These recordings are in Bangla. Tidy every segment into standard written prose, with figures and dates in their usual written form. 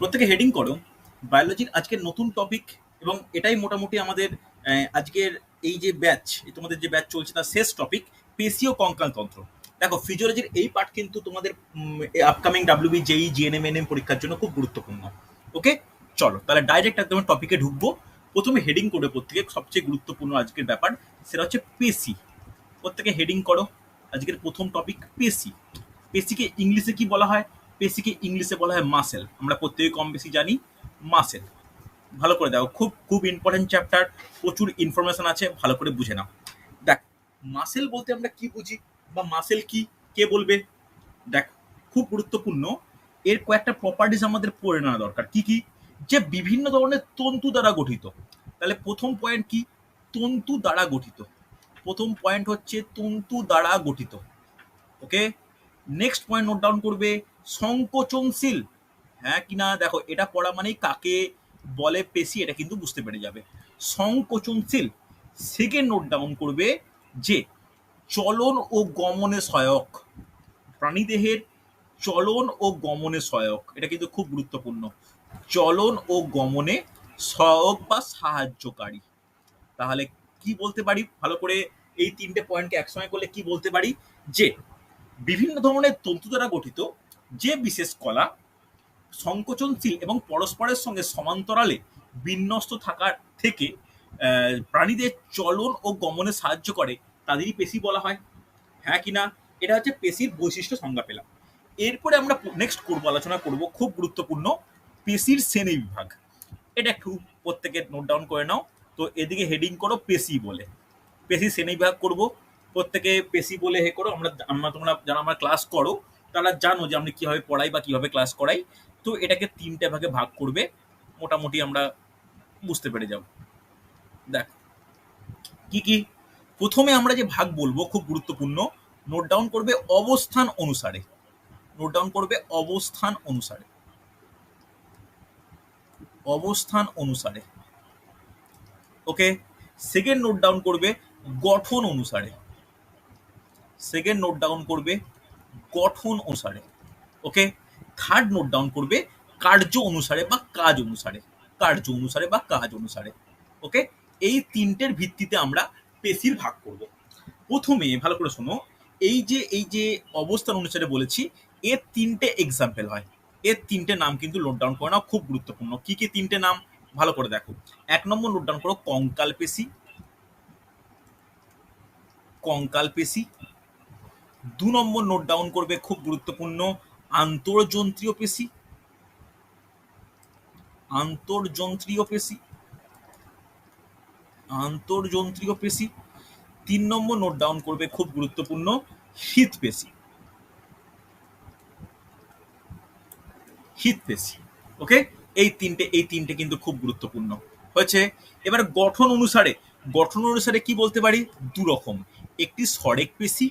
প্রত্যেকে হেডিং করো বায়োলজির আজকের নতুন টপিক। এবং এটাই মোটামুটি আমাদের আজকের এই যে ব্যাচ, তোমাদের যে ব্যাচ চলছে তার শেষ টপিক, পেশি ও কঙ্কাল তন্ত্র। দেখো ফিজিওলজির এই পার্ট কিন্তু তোমাদের আপকামিং ডাব্লিউবি জেই জিএনএম এনএম পরীক্ষার জন্য খুব গুরুত্বপূর্ণ। ওকে, চলো তাহলে ডাইরেক্ট একদম টপিকে ঢুকবো। প্রথমে হেডিং করে প্রত্যেকে সবচেয়ে গুরুত্বপূর্ণ আজকের ব্যাপার, সেটা হচ্ছে পেশি। প্রত্যেকে হেডিং করো আজকের প্রথম টপিক পেশি। পেশিকে ইংলিশে কি বলা হয়? পেশিকে ইংলিশে বলা হয় মাসেল। আমরা প্রত্যেকে কম বেশি জানি মাসেল। ভালো করে দেখো, খুব খুব ইম্পর্টেন্ট চ্যাপ্টার, প্রচুর ইনফরমেশন আছে, ভালো করে বুঝে নাও। দেখ, মাসেল বলতে আমরা কি বুঝি বা মাসেল কি, কে বলবে? দেখ, খুব গুরুত্বপূর্ণ, এর কয়েকটা প্রপার্টিজ আমাদের পড়ে নেওয়া দরকার। কি কি? যে বিভিন্ন ধরনের তন্তু দ্বারা গঠিত। তাহলে প্রথম পয়েন্ট কি? তন্তু দ্বারা গঠিত। প্রথম পয়েন্ট হচ্ছে তন্তু দ্বারা গঠিত। ওকে, নেক্সট পয়েন্ট নোট ডাউন করবে, সংকোচনশীল। হ্যাঁ কিনা দেখো, এটা পড়া মানেই কাকে বলে পেশি এটা কিন্তু বুঝতে পেরে যাবে। সংকোচনশীল। সেকেন্ড নোট ডাউন করবে যে চলন ও গমনে সহায়ক। প্রাণীদেহের চলন ও গমনে সহায়ক, এটা কিন্তু খুব গুরুত্বপূর্ণ। চলন ও গমনে সহায়ক বা সাহায্যকারী। তাহলে কি বলতে পারি ভালো করে, এই তিনটে পয়েন্টকে একসঙ্গে করলে কি বলতে পারি? যে বিভিন্ন ধরনের তন্তু দ্বারা গঠিত যে বিশেষ কলা সংকোচনশীল এবং পরস্পরের সঙ্গে সমান্তরালে বিন্যস্ত থাকার থেকে প্রাণীদের চলন ও গমনে সাহায্য করে, তাদেরই পেশি বলা হয়। হ্যাঁ কিনা? এটা হচ্ছে পেশির বৈশিষ্ট্য সংজ্ঞা পেলাম। এরপরে আমরা নেক্সট করবো, আলোচনা করব খুব গুরুত্বপূর্ণ পেশির শ্রেণী বিভাগ। এটা একটু প্রত্যেকে নোট ডাউন করে নাও। তো এদিকে হেডিং করো পেশি বলে, পেশি শ্রেণী বিভাগ করবো। প্রত্যেকে পেশি বলে হে করো। আমরা তোমরা যারা আমার ক্লাস করো তারা জানো যে আমরা কিভাবে পড়াই বা কিভাবে ক্লাস করাই। তো এটাকে তিনটে ভাগে ভাগ করবে, মোটামুটি আমরা বুঝতে পেরে যাব। দেখ কি কি, প্রথমে আমরা যে ভাগ বলবো খুব গুরুত্বপূর্ণ, নোট ডাউন করবে অবস্থান অনুসারে। নোট ডাউন করবে অবস্থান অনুসারে, অবস্থান অনুসারে। ওকে, সেকেন্ড নোট ডাউন করবে গঠন অনুসারে। সেকেন্ড নোট ডাউন করবে গঠন অনুসারে। ওকে, থার্ড নোট ডাউন করবে কার্য অনুসারে বা কাজ অনুসারে। কার্য অনুসারে বা কাজ অনুসারে। ওকে, এই তিনটের ভিত্তিতে আমরা পেশির ভাগ করব। প্রথমে ভালো করে শোনো, এই যে অবস্থান অনুসারে বলেছি, এর তিনটে এক্সাম্পল হয়। এর তিনটে নাম কিন্তু নোট ডাউন করে নাও, খুব গুরুত্বপূর্ণ। কি কি তিনটে নাম ভালো করে দেখো। এক নম্বর নোট ডাউন করো কঙ্কাল পেশি। কঙ্কাল পেশি। দু নম্বর নোট ডাউন করবে খুব গুরুত্বপূর্ণ আন্তর্যন্ত্রীয় পেশি। আন্তর্যন্ত্রীয় পেশি। আন্তর্যন্ত্রীয় পেশি। তিন নম্বর নোট ডাউন করবে খুব গুরুত্বপূর্ণ হৃদ পেশি। হৃদ পেশি। ওকে, এই তিনটে কিন্তু খুব গুরুত্বপূর্ণ হয়েছে। এবার গঠন অনুসারে, গঠন অনুসারে কি বলতে পারি? দু রকম, একটি সরেক পেশি,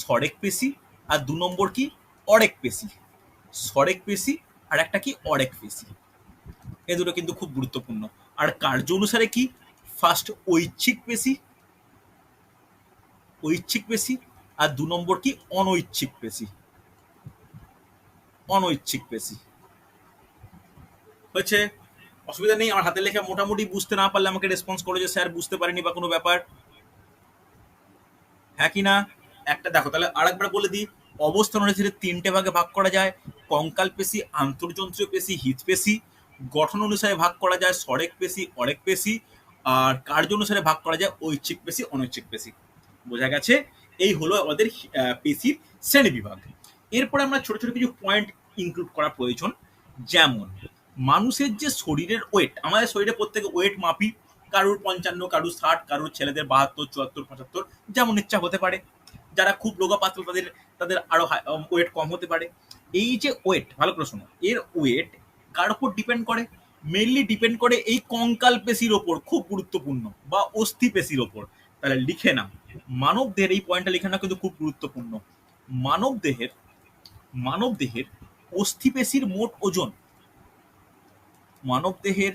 সরেক পেশি, আর দু নম্বর কি অরেক পেশি। সরেক পেশি আর একটা কি অরেক পেশি। এই দুটো কিন্তু খুব গুরুত্বপূর্ণ। আর কার্য অনুসারে কি? ফার্স্ট ঐচ্ছিক পেশি, ঐচ্ছিক পেশি, আর দু নম্বর কি অনৈচ্ছিক পেশি। অনৈচ্ছিক পেশি হয়েছে। অসুবিধা নেই, আমার হাতে লেখা মোটামুটি বুঝতে না পারলে আমাকে রেসপন্স করো যে স্যার বুঝতে পারিনি বা কোনো ব্যাপার। হ্যাঁ কি না? একটা দেখো তাহলে আরেকবার বলে দিই, অবস্থান অনুসারে তিনটে ভাগে ভাগ করা যায়, কঙ্কাল পেশি, আন্তর্যন্ত্রীয় পেশি, হৃদ পেশি। গঠন অনুসারে ভাগ করা যায় সরেক পেশি, অরেক পেশি। আর কার্য অনুসারে ভাগ করা যায় ঐচ্ছিক পেশি, অনৈচ্ছিক পেশি। বোঝা গেছে? এই হলো আমাদের পেশির শ্রেণী বিভাগ। এরপরে আমরা ছোট ছোট কিছু পয়েন্ট ইনক্লুড করা প্রয়োজন। যেমন মানুষের যে শরীরের ওয়েট, আমাদের শরীরে প্রত্যেকে ওয়েট মাপি, কারুর 55, কারুর 60, কারুর ছেলেদের 72, 74, 75, যেমন ইচ্ছা হতে পারে। যারা খুব রোগা পাতলা তাদের তাদের আরো ওয়েট কম হতে পারে। এই যে ওয়েট, ভালো করে শোনো, এর ওয়েট কার উপর ডিপেন্ড করে? মেনলি ডিপেন্ড করে এই কঙ্কাল পেশির ওপর, খুব গুরুত্বপূর্ণ, বা অস্থি পেশির ওপর। তাহলে লিখে নাও, মানব দেহের, এই পয়েন্টটা লিখে নাও কিন্তু খুব গুরুত্বপূর্ণ। মানব দেহের, মানব দেহের অস্থিপেশির মোট ওজন, মানব দেহের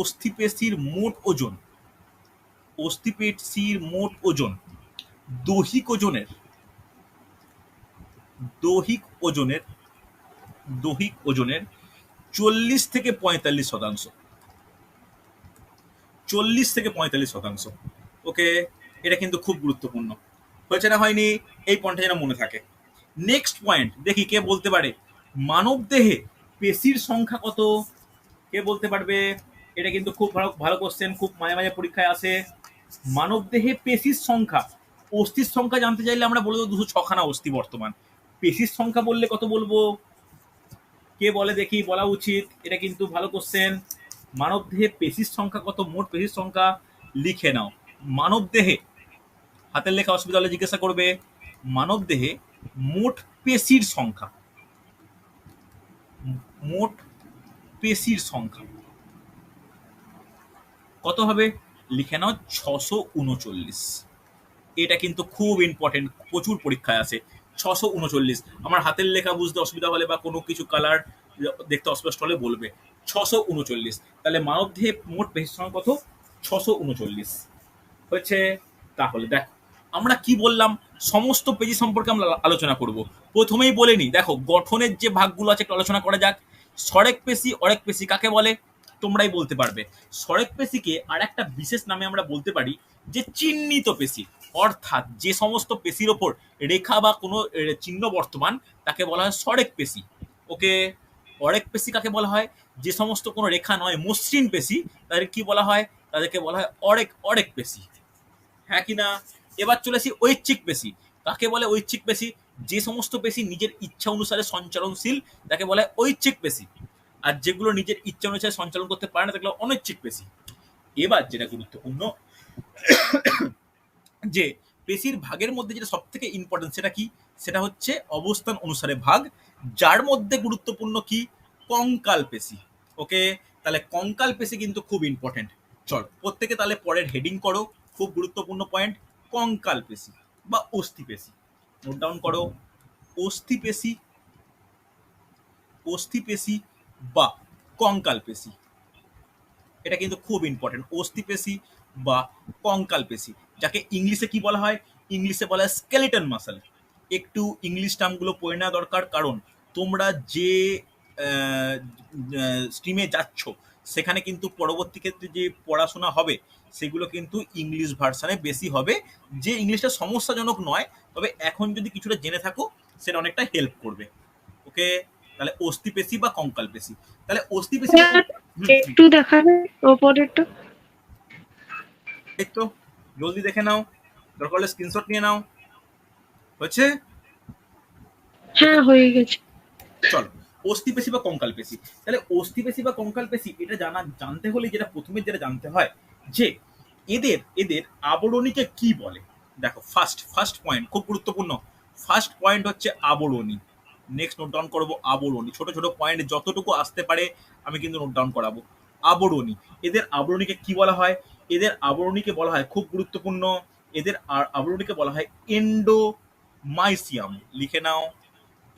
অস্থিপেশির মোট ওজন, অস্থিপেশির মোট ওজন দৈহিক ওজনের, দৈহিক ওজনের, দৈহিক ওজনের 40 থেকে 45%। 40 থেকে 45%। ওকে, এটা কিন্তু খুব গুরুত্বপূর্ণ। হয়েছে না হয়নি? এই পয়েন্টটা যেন মনে থাকে। নেক্সট পয়েন্ট দেখি কে বলতে পারে, মানব দেহে পেশির সংখ্যা কত? কে বলতে পারবে? এটা কিন্তু খুব ভালো ভালো কোশ্চেন, খুব মাঝে মাঝে পরীক্ষায় আসে। মানব দেহে পেশির সংখ্যা, অস্থির সংখ্যা জানতে চাইলে আমরা বলবো 206খানা অস্থি বর্তমান। পেশির সংখ্যা বললে কত বলবো? কে বলে দেখি, বলা উচিত। এটা কিন্তু ভালো কোশ্চেন। মানব দেহে পেশির সংখ্যা কত? মোট পেশির সংখ্যা লিখে নাও। মানব দেহে, হাতের লেখা অসুবিধা হলে জিজ্ঞাসা করবে, মানব দেহে মোট পেশির সংখ্যা, মোট পেশির সংখ্যা কত হবে? লিখে নাও 639। এটা কিন্তু খুব ইম্পর্টেন্ট, প্রচুর পরীক্ষায় আসে। 639। আমার হাতের লেখা বুঝতে অসুবিধা হলে বা কোনো কিছু কালার দেখতে অস্পষ্ট হলে বলবে। 639। তাহলে মানব দেহে মোট পেশির সংখ্যা কত? 639 হচ্ছে। তাহলে দেখো আমরা কি বললাম, সমস্ত পেশি সম্পর্কে আমরা আলোচনা করব। প্রথমেই বলে নি, দেখো গঠনের যে ভাগগুলো আছে একটু আলোচনা করা যাক। সরেক পেশি, অরেক পেশি কাকে বলে? তোমরাই বলতে পারবে। সরেক পেশিকে আর একটা বিশেষ নামে আমরা বলতে পারি যে চিহ্নিত পেশি, অর্থাৎ যে সমস্ত পেশির ওপর রেখা বা কোনো চিহ্ন বর্তমান তাকে বলা হয় সরেক পেশি। ওকে, অরেক পেশি কাকে বলা হয়? যে সমস্ত কোনো রেখা নয়, মসৃণ পেশি, তাদের কি বলা হয়? তাদেরকে বলা হয় অরেক অরেক পেশি। হ্যাঁ কি না? এবার চলে আসি ঐচ্ছিক পেশি। কাকে বলে ঐচ্ছিক পেশি? যে সমস্ত পেশি নিজের ইচ্ছা অনুসারে সঞ্চালনশীল তাকে বলা হয় ঐচ্ছিক পেশি, আর যেগুলো নিজের ইচ্ছা অনুসারে সঞ্চালন করতে পারে না তাকে অনৈচ্ছিক পেশি। এবার যেটা গুরুত্বপূর্ণ, যে পেশির ভাগের মধ্যে যেটা সব থেকে ইম্পর্টেন্ট সেটা কি? সেটা হচ্ছে অবস্থান অনুসারে ভাগ, যার মধ্যে গুরুত্বপূর্ণ কি? কঙ্কাল পেশি। ওকে, তাহলে কঙ্কাল পেশি কিন্তু খুব ইম্পর্টেন্ট। চল প্রত্যেকে তাহলে পরের হেডিং করো, খুব গুরুত্বপূর্ণ পয়েন্ট, কঙ্কাল পেশি বা অস্থি পেশি। নোট ডাউন করো, অস্থি পেশি, অস্থি পেশি বা কঙ্কাল পেশি। এটা কিন্তু খুব ইম্পর্টেন্ট, অস্থি পেশি বা কঙ্কাল পেশি, যাকে ইংলিশে কি বলা হয়? ইংলিশে বলা হয় স্কেলিটন মাসল। একটু ইংলিশ টার্মগুলো পড়ে নেওয়া দরকার, কারণ তোমরা যে স্ট্রিমে যাচ্ছ সেখানে কিন্তু পরবর্তী ক্ষেত্রে যে পড়াশোনা হবে সেগুলো কিন্তু ইংলিশ ভার্সানে বেশি হবে। যে ইংলিশটা সমস্যাজনক নয়, তবে এখন যদি কিছুটা জেনে থাকো সেটা অনেকটা হেল্প করবে। ওকে, তাহলে অস্থি পেশি বা কঙ্কাল পেশি। তাহলে অস্থি পেশি একটু দেখাবে ওপরেরটা। এই তো, জলদি দেখে নাও, দরকার হলে স্ক্রিনশট নিয়ে নাও। হয়েছে? হ্যাঁ হয়ে গেছে। চলো, অস্থি পেশি বা কঙ্কাল পেশি। তাহলে অস্থি পেশি বা কঙ্কাল পেশি এটা জানতে হলে যেটা প্রথমে যেটা জানতে হয় যে এদের এদের আবরণীকে কি বলে। দেখো ফার্স্ট পয়েন্ট খুব গুরুত্বপূর্ণ। ফার্স্ট পয়েন্ট হচ্ছে আবরণী। নেক্সট নোট ডাউন করবো আবরণী, ছোট ছোট পয়েন্ট যতটুকু আসতে পারে আমি কিন্তু নোট ডাউন করাবো। আবরণী, এদের আবরণীকে কি বলা হয়? এদের আবরণীকে বলা হয়, খুব গুরুত্বপূর্ণ, এদের আবরণীকে বলা হয় এন্ডোমাইসিয়াম। লিখে নাও,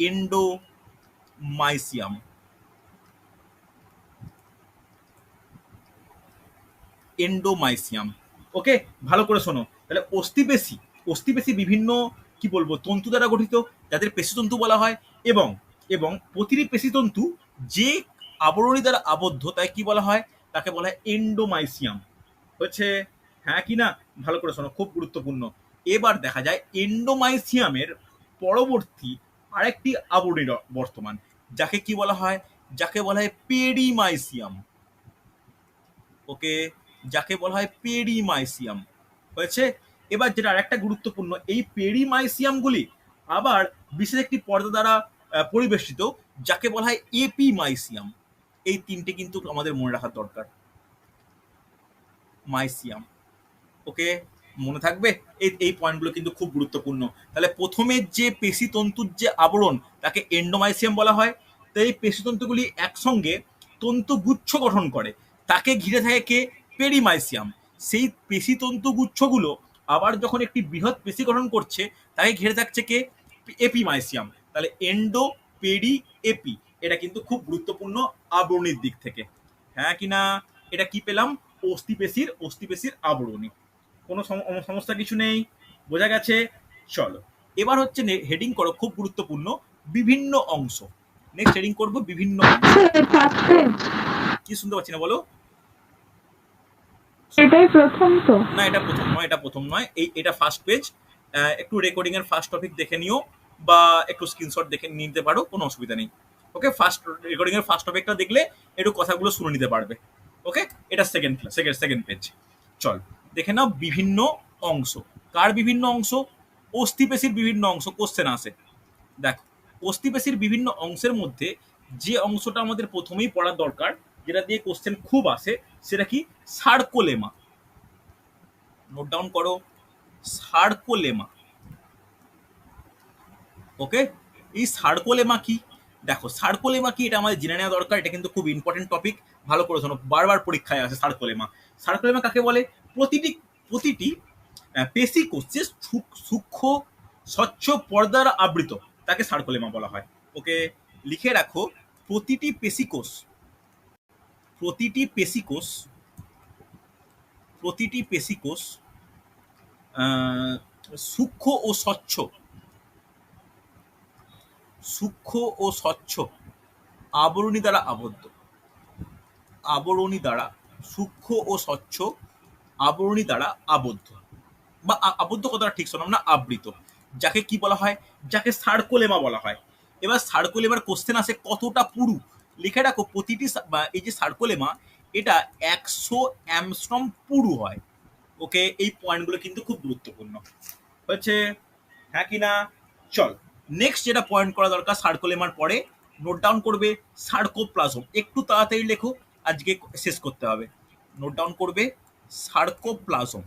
এন্ডোমাইসিয়াম। এন্ডোমাইসিয়াম। ওকে, ভালো করে শোনো। তাহলে অস্থিপেশী, অস্থিপেশী বিভিন্ন কি বলবো তন্তু দ্বারা গঠিত, যাদের পেশিতন্তু বলা হয়, এবং এবং প্রতিটি পেশিতন্তু যে আবরণী দ্বারা আবদ্ধ তাই কি বলা হয়? তাকে বলা হয় এন্ডোমাইসিয়াম। হচ্ছে? হ্যাঁ কি না? ভালো করে শোনো, খুব গুরুত্বপূর্ণ। এবার দেখা যায় এন্ডোমাইসিয়ামের পরবর্তী আরেকটি আবরণী বর্তমান, যাকে কি বলা হয়? যাকে বলা হয় পেরিমাইসিয়াম। ওকে, যাকে বলা হয় পেরিমাইসিয়াম। হয়েছে? এবার যেটা আরেকটা গুরুত্বপূর্ণ, এই পেরিমাইসিয়ামগুলি আবার বিশেষ একটি পর্দা দ্বারা পরিবেষ্টিত, যাকে বলা হয় এপিমাইসিয়াম। এই তিনটে কিন্তু আমাদের মনে রাখার দরকার। মাইসিয়াম। ওকে, মনে থাকবে এই এই পয়েন্টগুলো কিন্তু খুব গুরুত্বপূর্ণ। তাহলে প্রথমে যে পেশিতন্তুর যে আবরণ তাকে এন্ডোমাইসিয়াম বলা হয়। তো এই পেশিতন্তুগুলি একসঙ্গে তন্তুগুচ্ছ গঠন করে, তাকে ঘিরে থাকে কে? পেরিমাইসিয়াম। সেই পেশিতন্তু গুচ্ছগুলো আবার যখন একটি বৃহৎ পেশি গঠন করছে তাকে ঘিরে থাকছে কে? এপিমাইসিয়াম। তাহলে এন্ডো, পেরি, এপি, এটা কিন্তু খুব গুরুত্বপূর্ণ আবরণীর দিক থেকে। হ্যাঁ কি না? এটা কি পেলাম? অস্থিপেশির আবরণী। কোনো সমস্যা কিছু নেই, বোঝা গেছে? চলো, এবার হচ্ছে হেডিং করো, খুব গুরুত্বপূর্ণ, বিভিন্ন অংশ। নেক্সট হেডিং করব বিভিন্ন অংশ। কি শুনতে পাচ্ছি না বলো? এটাই প্রথম তো? না, এটা প্রথম নয়, এটা প্রথম নয়, এটা ফার্স্ট পেজ। একটু রেকর্ডিং এর ফার্স্ট টপিক দেখে নিও বা একটু স্ক্রিনশট দেখে নিতে পারো, কোনো অসুবিধা নেই। ওকে, ফার্স্ট রেকর্ডিং এর ফার্স্ট টপিকটা দেখলে একটু কথাগুলো শুনে নিতে পারবে। ওকে, এটা সেকেন্ড পেজ। চল দেখে নাও বিভিন্ন অংশ। কার বিভিন্ন অংশ? অস্থিপেশির বিভিন্ন অংশ কোশ্চেন আসে। দেখো, অস্থিপেশির বিভিন্ন অংশের মধ্যে যে অংশটা আমাদের প্রথমেই পড়ার দরকার, যেটা দিয়ে কোশ্চেন খুব আসে, সেটা কি? সার্কোলেমা। নোট ডাউন করো, সার্কোলেমা। ওকে, এই সার্কোলেমা কি? দেখো, সার্কোলেমা কি এটা আমাদের জেনে নেওয়া দরকার। এটা কিন্তু খুব ইম্পর্টেন্ট টপিক, ভালো করে শোনো, বারবার পরীক্ষায় আসে সার্কোলেমা। সার্কোলেমা কাকে বলে? প্রতিটি প্রতিটি পেশি কোষ যে সূক্ষ্ম স্বচ্ছ পর্দার আবৃত, তাকে সার্কোলেমা বলা হয়। ওকে, লিখে রাখো, প্রতিটি পেশি কোষ, প্রতিটি পেশি কোষ, প্রতিটি পেশি কোষ সূক্ষ্ম ও স্বচ্ছ, সূক্ষ্ম ও স্বচ্ছ আবরণী দ্বারা আবদ্ধ, আবরণী দ্বারা, সূক্ষ্ম ও স্বচ্ছ আবরণী দ্বারা আবদ্ধ, বা আবদ্ধ কথাটা ঠিক শোনাম না, আবৃত, যাকে কি বলা হয়? যাকে সার্কোলেমা বলা হয়। এবার সার্কোলেমার কোশ্চেন আসে কতটা পুরু। লিখে রাখো, প্রতিটি এই যে সার্কোলেমা, এটা 100 অ্যামস্ট্রম পুরু হয়। ওকে, এই পয়েন্টগুলো কিন্তু খুব গুরুত্বপূর্ণ হচ্ছে, হ্যাঁ কি না? চল, নেক্সট যেটা পয়েন্ট করা দরকার সার্কোলেমার পরে, নোট ডাউন করবে সার্কোপ্লাজম। একটু তাড়াতাড়ি লেখো, আজকে শেষ করতে হবে। নোট ডাউন করবে সার্কোপ্লাজম।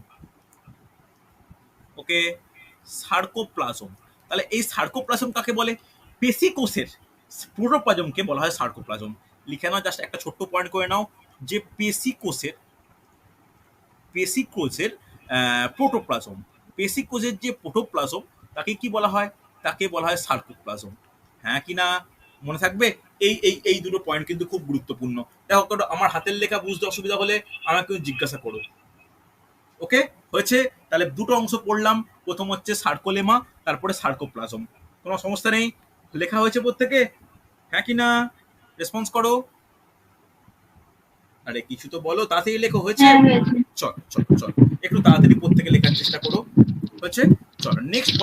ওকে, সার্কোপ্লাজম। তাহলে এই সার্কোপ্লাজম কাকে বলে? পেশি কোষের প্রোটোপ্লাজমকে বলা হয় সার্কোপ্লাজম। লিখে নাও, জাস্ট একটা ছোট্ট পয়েন্ট করে নাও, যে পেশি কোষের, পেশি কোষের প্রোটোপ্লাজম, পেশি কোষের যে প্রোটোপ্লাজম, তাকে কি বলা হয়? তাকে বলা হয় সার্কোপ্লাজম। হ্যাঁ কি না? মনে থাকবে? এই দুটো পয়েন্ট কিন্তু খুব গুরুত্বপূর্ণ। দেখো, আমার হাতের লেখা বুঝতে অসুবিধা হলে আমাকে জিজ্ঞাসা করো। ওকে, হয়েছে? তাহলে দুটো অংশ পড়লাম, প্রথম হচ্ছে সার্কোলেমা, তারপরে সার্কোপ্লাজম। কোনো সমস্যা নেই? লেখা হয়েছে প্রত্যেকে? হ্যাঁ কি না? রেসপন্স করো। আরে কিছু তো বলো, তাড়াতাড়ি লেখো। হয়েছে? চল চল চল, একটু তাড়াতাড়ি প্রত্যেকে লেখার চেষ্টা করো। হয়েছে? চলো, নেক্সট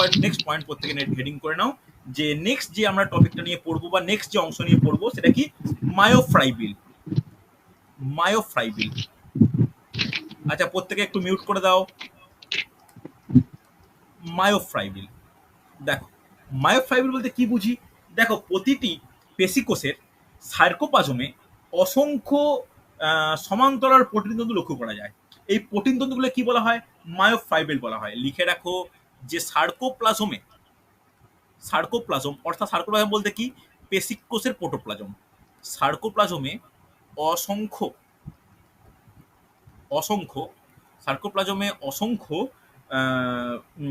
পয়েন্ট প্রত্যেকে নেট হেডিং করে নাও, যে নেক্সট যে আমরা টপিকটা নিয়ে পড়বো বা নেক্সট যে অংশ নিয়ে পড়বো, সেটা কি? মায়োফাইব্রিল। মায়োফাইব্রিল। আচ্ছা, প্রত্যেকে একটু মিউট করে দাও। মায়োফাইব্রিল। দেখো, মায়োফাইব্রিল বলতে কি বুঝি? দেখো, প্রতিটি পেশিকোষের সার্কোপ্লাজমে অসংখ্য সমান্তরাল প্রোটিন তন্তু লক্ষ্য করা যায়। এই প্রোটিন তন্তুগুলো কি বলা হয়? মায়োফাইব্রিল বলা হয়। লিখে রাখো, যে সার্কোপ্লাজমে, সার্কোপ্লাজম অর্থাৎ সার্কোপ্লাজম বলতে কি? পেশিকোষের প্রোটোপ্লাজম। সার্কোপ্লাজমে অসংখ্য, অসংখ্য, সার্কোপ্লাজমে অসংখ্য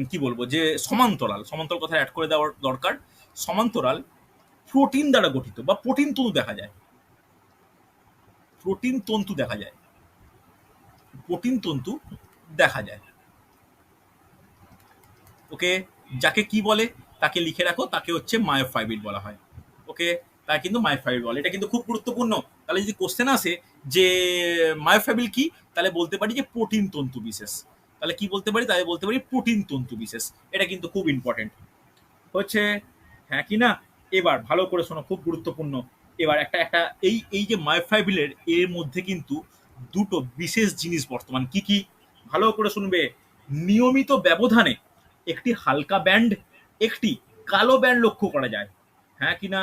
কি বলবো, যে সমান্তরাল, সমান্তরাল কথা অ্যাড করে দেওয়ার দরকার, সমান্তরাল প্রোটিন দ্বারা গঠিত বা প্রোটিন তন্তু দেখা যায়, প্রোটিন তন্তু দেখা যায়, প্রোটিন তন্তু দেখা যায়। ওকে, যাকে কি বলে? তাকে লিখে রাখো, তাকে হচ্ছে মায়োফাইব্রিল বলা হয়। ওকে, তাই কিন্তু মায়োফাইব্রিল বলে। এটা কিন্তু খুব গুরুত্বপূর্ণ। তাহলে যদি কোশ্চেন আসে যে মায়োফাইব্রিল কি, তাহলে বলতে পারি যে প্রোটিন তন্তু বিশেষ। তাহলে কি বলতে পারি? তাহলে বলতে পারি প্রোটিন তন্তু বিশেষ। এটা কিন্তু খুব ইম্পর্টেন্ট হচ্ছে, হ্যাঁ কি না? এবার ভালো করে শোনো, খুব গুরুত্বপূর্ণ। এবার একটা একটা এই যে মায়োফাইব্রিলের এর মধ্যে কিন্তু দুটো বিশেষ জিনিস বর্তমান। কি কি? ভালো করে শুনবে। নিয়মিত ব্যবধানে একটি হালকা ব্যান্ড, একটি কালো ব্যান্ড লক্ষ্য করা যায়। হ্যাঁ কি না?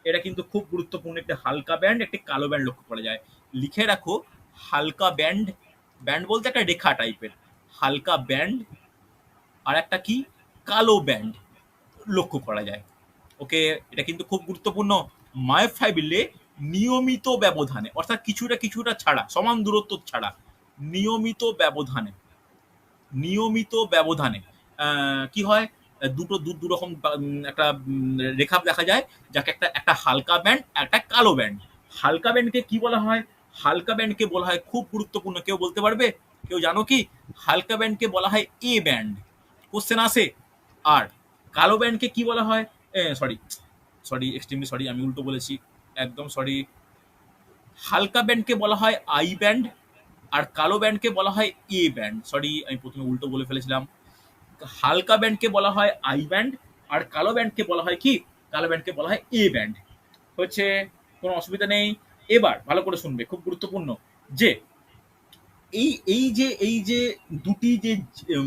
এটা কিন্তু খুব গুরুত্বপূর্ণ। একটি হালকা ব্যান্ড, একটি কালো ব্যান্ড লক্ষ্য করা যায়। লিখে রাখো, হালকা ব্যান্ড, ব্যান্ড বলতে একটা রেখা টাইপের, হালকা ব্যান্ড, আর একটা কি? কালো ব্যান্ড লক্ষ্য করা যায়। ওকে, এটা কিন্তু খুব গুরুত্বপূর্ণ। মায়োফাইব্রিলে নিয়মিত ব্যবধানে, অর্থাৎ কিছুটা কিছুটা ছাড়া, সমান দূরত্ব ছাড়া, নিয়মিত ব্যবধানে, নিয়মিত ব্যবধানে কি হয়? দুটো দু রকম একটা রেখা দেখা যায়, যাকে একটা একটা হালকা ব্যান্ড, একটা কালো ব্যান্ড। হালকা ব্যান্ডকে কি বলা হয়? হালকা ব্যান্ডকে বলা হয়, খুব গুরুত্বপূর্ণ, কেউ বলতে পারবে? কেউ জানো কি? হালকা ব্যান্ডকে বলা হয় এ ব্যান্ড, কোশ্চেন আসে। আর কালো ব্যান্ডকে কি বলা হয়? সরি, সরি, এক্সট্রিমলি সরি, আমি উল্টো বলেছি, একদম সরি। হালকা ব্যান্ডকে বলা হয় আই ব্যান্ড, আর কালো ব্যান্ডকে বলা হয় এ ব্যান্ড। সরি, আমি প্রথমে উল্টো বলে ফেলেছিলাম। হালকা ব্যান্ডকে বলা হয় আই ব্যান্ড, আর কালো ব্যান্ডকে বলা হয় কি, কালো ব্যান্ডকে বলা হয় এ ব্যান্ড। হচ্ছে, কোনো অসুবিধা নেই। এবার ভালো করে শুনবে, খুব গুরুত্বপূর্ণ, যে এই যে দুটি যে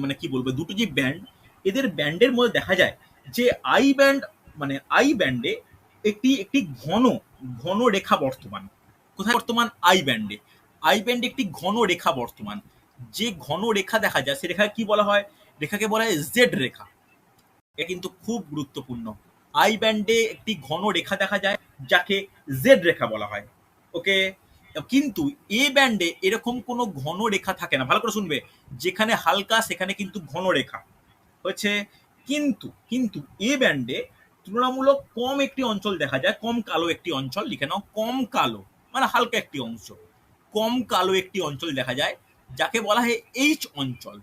মানে কি বলবো, দুটো যে ব্যান্ড, এদের ব্যান্ডের মধ্যে দেখা যায় যে আই ব্যান্ড, মানে আই ব্যান্ডে একটি একটি ঘন ঘন রেখা বর্তমান। কোথায় বর্তমান? আই ব্যান্ডে। আই ব্যান্ডে একটি ঘন রেখা বর্তমান। যে ঘন রেখা দেখা যায় সে রেখাকে কি বলা হয়? রেখাকে বলা হয় জেড রেখা। এটা কিন্তু খুব গুরুত্বপূর্ণ। আই ব্যান্ডে একটি ঘন রেখা দেখা যায় যাকে জেড রেখা বলা হয়। ওকে। কিন্তু এ ব্যান্ডে এরকম কোনো ঘন রেখা থাকে না। ভালো করে শুনবে, যেখানে হালকা সেখানে কিন্তু ঘন রেখা হচ্ছে। কিন্তু কিন্তু এ ব্যান্ডে তুলনামূলক কম একটি অঞ্চল দেখা যায়, কম কালো একটি অঞ্চল, লিখে নাও কম কালো, মানে হালকা একটি অংশ, কম কালো একটি অঞ্চল দেখা যায় যাকে বলা হয় এইচ অঞ্চল।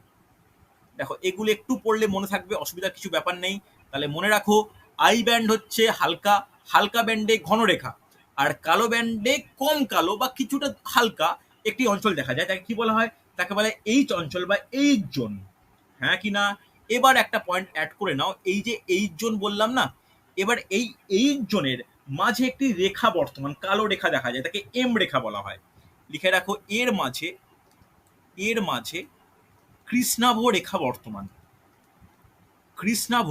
দেখো, এগুলো একটু পড়লে মনে থাকবে, অসুবিধার কিছু ব্যাপার নেই। তাহলে মনে রাখো, আই ব্যান্ড হচ্ছে হালকা, হালকা ব্যান্ডে ঘন রেখা, আর কালো ব্যান্ডে কম কালো বা কিছুটা হালকা একটি অঞ্চল দেখা যায়, তাকে কি বলা হয়? তাকে বলা হয় এইচ অঞ্চল বা এইচ জোন। হ্যাঁ কি না? এবার একটা পয়েন্ট অ্যাড করে নাও, এই যে এইচ জোন বললাম না, এবার এই এইচ জোনের মাঝে একটি রেখা বর্তমান, কালো রেখা দেখা যায়, তাকে এম রেখা বলা হয়। লিখে রাখো, এর মাঝে কৃষ্ণাভ রেখা বর্তমান, কৃষ্ণাভ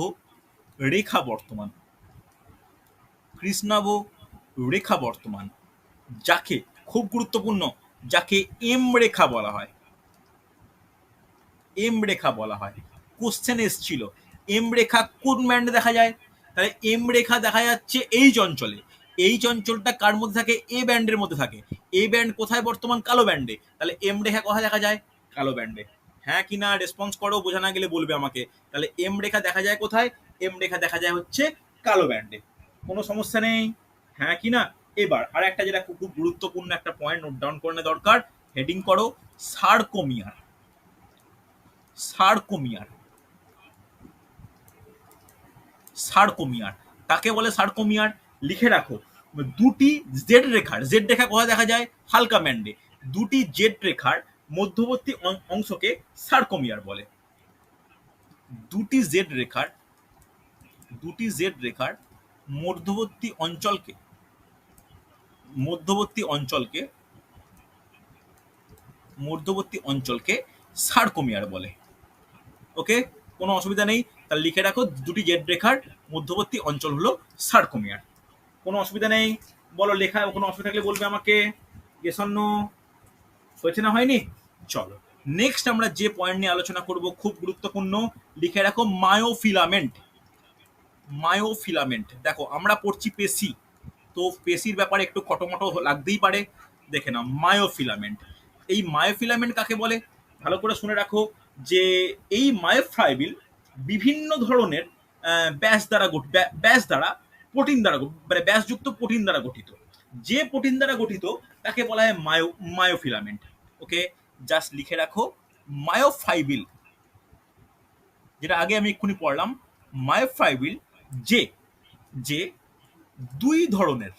রেখা বর্তমান, কৃষ্ণাভ রেখা বর্তমান, যাকে, খুব গুরুত্বপূর্ণ, যাকে এম রেখা বলা হয়, এম রেখা বলা হয়। কোশ্চেন এসছিল, এম রেখা কোন ব্যান্ডে দেখা যায়? তাহলে এম রেখা দেখা যাচ্ছে এইচ অঞ্চলে। এইচ অঞ্চলটা কার মধ্যে থাকে? এ ব্যান্ডের মধ্যে থাকে। এ ব্যান্ড কোথায় বর্তমান? কালো ব্যান্ডে। তাহলে এম রেখা কোথায় দেখা যায়? কালো ব্যান্ডে। হ্যাঁ কি না? রেসপন্স করো, বোঝা না গেলে বলবে আমাকে। তাহলে এম রেখা দেখা যায় কোথায়? এম রেখা দেখা যায় হচ্ছে কালো ব্যান্ডে। কোনো সমস্যা নেই। হ্যাঁ কি না? এবার আর একটা, যেটা খুব গুরুত্বপূর্ণ একটা পয়েন্ট নোট ডাউন করে দরকার, হেডিং করো সার্কোমিয়ার। সার্কোমিয়ার, সার্কোমিয়ার কাকে বলে? সার্কোমিয়ার লিখে রাখো, দুটি জেড রেখার, জেড রেখা কোথায় দেখা যায়? হালকা ব্যান্ডে। দুটি জেড রেখার মধ্যবর্তী অংশকে সার্কোমিয়ার বলে। দুটি জেড রেখার, দুটি জেড রেখার মধ্যবর্তী অঞ্চলকে, মধ্যবর্তী অঞ্চলকে, মধ্যবর্তী অঞ্চলকে সার্কোমিয়ার বলে। ওকে, কোনো অসুবিধা নেই। তাহলে লিখে রাখো, দুটি জেড রেখার মধ্যবর্তী অঞ্চল হলো সার্কোমিয়ার। কোনো অসুবিধা নেই। বলো, লেখায় কোনো অসুবিধা থাকলে বলবে আমাকে। গেসন্ন হয়েছে না হয়নি? চলো, নেক্সট আমরা যে পয়েন্ট নিয়ে আলোচনা করব খুব গুরুত্বপূর্ণ, লিখে রাখো মায়োফিলামেন্ট। মায়োফিলামেন্ট, দেখো আমরা পড়ছি পেশি, তো পেশির ব্যাপারে একটু খটোমটো লাগতেই পারে। দেখে নাও, মায়োফিলামেন্ট। এই মায়োফিলামেন্ট কাকে বলে? ভালো করে শুনে রাখো, যে এই মায়োফাইবিল বিভিন্ন ধরনের ব্যাস দ্বারা ব্যাস দ্বারা প্রোটিন দ্বারা, মানে ব্যাসযুক্ত প্রোটিন দ্বারা গঠিত। যে প্রোটিন দ্বারা গঠিত তাকে বলা হয় মায়োফিলামেন্ট। ওকে, জাস্ট লিখে রাখো মায়োফাইবিল, যেটা আগে আমি এক্ষুনি পড়লাম। মায়োফাইবিল যে যে দুই ধরনের,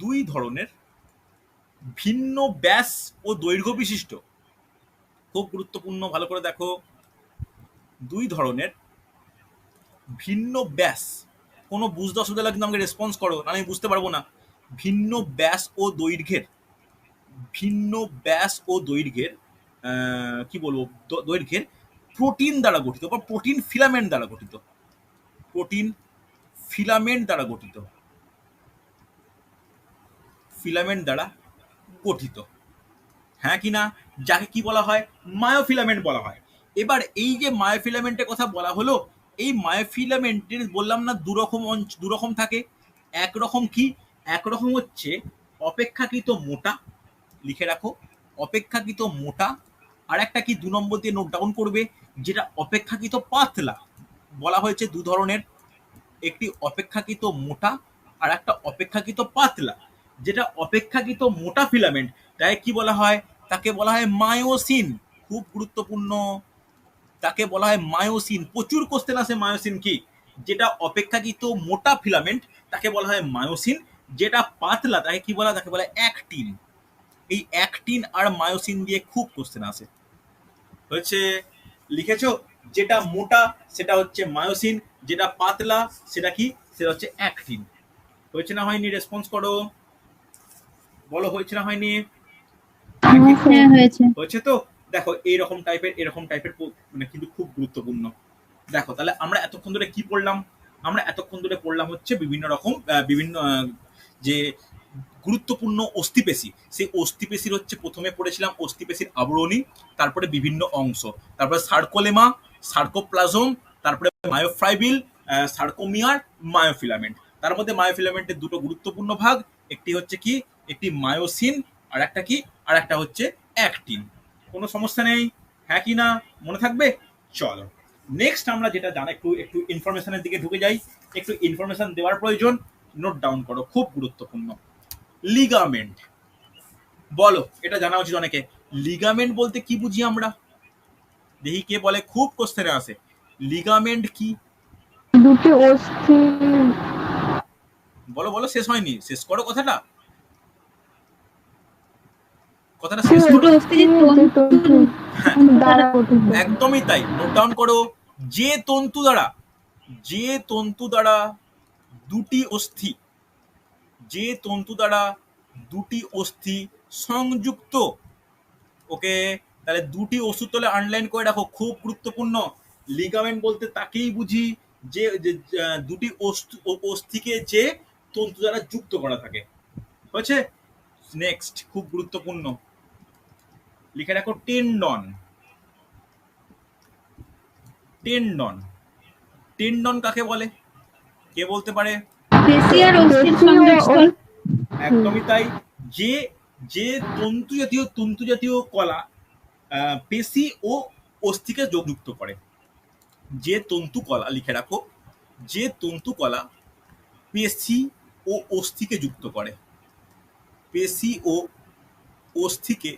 দুই ধরনের ভিন্ন ব্যাস ও দৈর্ঘ্য বিশিষ্ট। খুব গুরুত্বপূর্ণ, ভালো করে দেখো, দুই ধরনের ভিন্ন ব্যাস, কোনো বুঝতে অসুবিধা লাগলে আমাকে রেসপন্স করো, না আমি বুঝতে পারবো না। ভিন্ন ব্যাস ও দৈর্ঘ্যের, ভিন্ন ব্যাস ও দৈর্ঘ্যের কি বলবো, দৈর্ঘ্যের প্রোটিন দ্বারা গঠিত বা প্রোটিন ফিলামেন্ট দ্বারা গঠিত, প্রোটিন ফিলামেন্ট দ্বারা গঠিত, ফিলামেন্ট দ্বারা গঠিত। হ্যাঁ কি না? যাকে কি বলা হয়? মায়োফিলামেন্ট বলা হয়। এবার এই যে মায়োফিলামেন্টের কথা বলা হলো, এই মায়োফিলামেন্টের বললাম না দুরকম থাকে। একরকম কি? একরকম হচ্ছে অপেক্ষাকৃত মোটা, লিখে রাখো অপেক্ষাকৃত মোটা। আর একটা কি ২ নম্বর দিয়ে নোট ডাউন করবে, যেটা অপেক্ষাকৃত পাতলা। বলা হয়েছে দু ধরনের, একটি অপেক্ষাকৃত মোটা আর একটা অপেক্ষাকৃত পাতলা। যেটা অপেক্ষাকৃত মোটা ফিলামেন্ট, তাই কি বলা হয়? তাকে বলা হয় মায়োসিন। খুব গুরুত্বপূর্ণ, তাকে বলা হয় মায়োসিন। প্রচুর কোশ্চেন আছে মায়োসিন কি। যেটা অপেক্ষাকৃত মোটা ফিলামেন্ট তাকে বলা হয় মায়োসিন, যেটা পাতলা তাকে কি বলা হয়? তাকে বলা হয় অ্যাক্টিন। এই অ্যাক্টিন আর মায়োসিন দিয়ে খুব কোশ্চেন আসে। হচ্ছে লিখেছো, যেটা মোটা সেটা হচ্ছে মায়োসিন, যেটা পাতলা সেটা কি? সেটা হচ্ছে অ্যাক্টিন। হয়েছে না হয়নি? রেসপন্স করো, বলো হয়েছে না হয়নি? হ্যাঁ হয়েছে। হয়েছে তো। দেখো এইরকম টাইপের এরকম টাইপের মানে কিন্তু খুব গুরুত্বপূর্ণ। দেখো তাহলে আমরা এতক্ষণ ধরে কি পড়লাম? আমরা এতক্ষণ ধরে পড়লাম হচ্ছে বিভিন্ন রকম বিভিন্ন যে গুরুত্বপূর্ণ অস্থিপেশি, সেই অস্থিপেশির হচ্ছে প্রথমে পড়েছিলাম অস্থিপেশির আবরণী, তারপরে বিভিন্ন অংশ, তারপরে সার্কোলেমা, সার্কোপ্লাজম, তারপরে মায়োফাইবিল, সার্কোমিয়ার, মায়োফিলামেন্ট। তার মধ্যে মায়োফিলামেন্টের দুটো গুরুত্বপূর্ণ ভাগ, একটি হচ্ছে কি, একটি মায়োসিন, আর একটা কি, আর একটা হচ্ছে অ্যাক্টিন। কোনো সমস্যা নেই, হ্যাঁ কি না? মনে থাকবে? চলো নেক্সট আমরা যেটা জানা, একটু একটু ইনফরমেশনের দিকে ঢুকে যাই। একটু ইনফরমেশন দেওয়ার প্রয়োজন, নোট ডাউন করো, খুব গুরুত্বপূর্ণ। লিগামেন্ট, বলো, এটা জানা উচিত অনেকে। লিগামেন্ট বলতে কি বুঝি আমরা? দেখি কে বলে, খুব কোশ্চেনে আসে। লিগামেন্ট কি? দুটি অস্থি। বলো বলো, শেষ হয়নি, শেষ করো কথাটা, কথাটা শেষ করো। দুটো অস্থি যে তন্তু দ্বারা গঠিত। একদমই তাই, নোট ডাউন করো। যে তন্তু দ্বারা, যে তন্তু দ্বারা দুটি অস্থি, যে তন্তু দ্বারা দুটি অস্থি সংযুক্ত। ওকে, তাহলে দুটি ওষুধ তলে আনলাইন করে রাখো, খুব গুরুত্বপূর্ণ। লিগামেন্ট বলতে তাকেই বুঝি যে দুটি অস্থিকে যে তন্তু দ্বারা যুক্ত করা থাকে। হয়েছে? নেক্সট খুব গুরুত্বপূর্ণ, লিখে রাখো টেন্ডন। টেন্ডন, টেন্ডন কাকে বলে? কে বলতে পারে? পেশি আর অস্থির সংযোগস্থল। একদমই তাই। যে যে তন্তু জাতীয় কলা পেশি ও অস্থিকে যুক্ত করে, যে তন্তু কলা, লিখে রাখো, যে তন্তু কলা পেশি ও অস্থিকে যুক্ত করে, পেশি ও অস্থিকে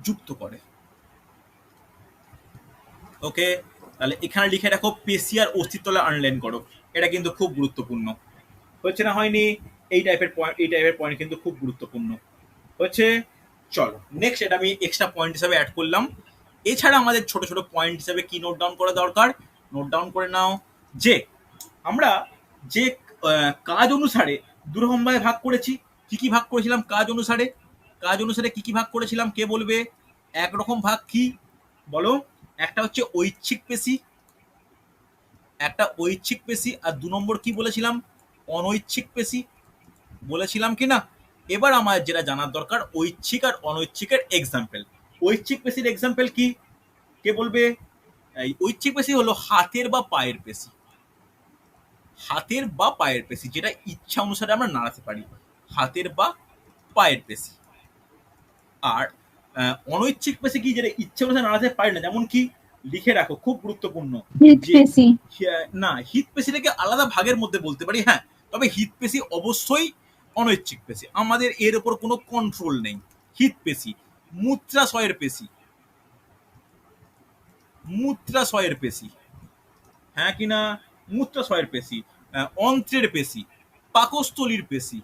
যুক্ত করে। ওকে, তাহলে এখানে লিখে রাখো পেশি আর অস্থির তলে আনলাইন করো, এটা কিন্তু খুব গুরুত্বপূর্ণ। হচ্ছে না হয়নি? এই টাইপের পয়েন্ট, এই টাইপের পয়েন্ট কিন্তু খুব গুরুত্বপূর্ণ। হচ্ছে, চলো নেক্সট, এটা আমি এক্সট্রা পয়েন্ট হিসাবে অ্যাড করলাম। এছাড়া আমাদের ছোট ছোট পয়েন্ট হিসাবে কি নোট ডাউন করা দরকার? নোট ডাউন করে নাও যে আমরা যে কাজ অনুসারে দুরকম ভাবে ভাগ করেছি। কি কি ভাগ করেছিলাম কাজ অনুসারে? কাজ অনুসারে কি কি ভাগ করেছিলাম, কে বলবে? একরকম ভাগ কি বলো? একটা হচ্ছে ঐচ্ছিক পেশি, একটা ঐচ্ছিক পেশি, আর 2 নম্বর কি বলেছিলাম? অনৈচ্ছিক পেশি বলেছিলাম কি না? এবার আমার যেটা জানার দরকার, ঐচ্ছিক আর অনৈচ্ছিকের এক্সাম্পল। ঐচ্ছিক পেশির এক্সাম্পল কি, কে বলবে? এই ঐচ্ছিক পেশি হলো হাতের বা পায়ের পেশি, হাতের বা পায়ের পেশি, যেটা ইচ্ছা অনুসারে আমরা নাড়াতে পারি, হাতের বা পায়ের পেশি। আর অনৈচ্ছিক পেশি কি, যেটা ইচ্ছা অনুসারে নাড়াতে পারি না, যেমন কি, লিখে রাখো, খুব গুরুত্বপূর্ণ। যে পেশি। না, হিত পেশিটাকে আলাদা ভাগের মধ্যে বলতে পারি, হ্যাঁ, তবে হিত পেশি অবশ্যই অনৈচ্ছিক পেশি, আমাদের এর উপর কোনো কন্ট্রোল নেই। হিত পেশি, মূত্রাশয়ের পেশি, মূত্রাশয়ের পেশি, হ্যাঁ কিনা? মূত্রাশয়ের পেশি, অন্ত্রের পেশি, পাকস্থলীর পেশি,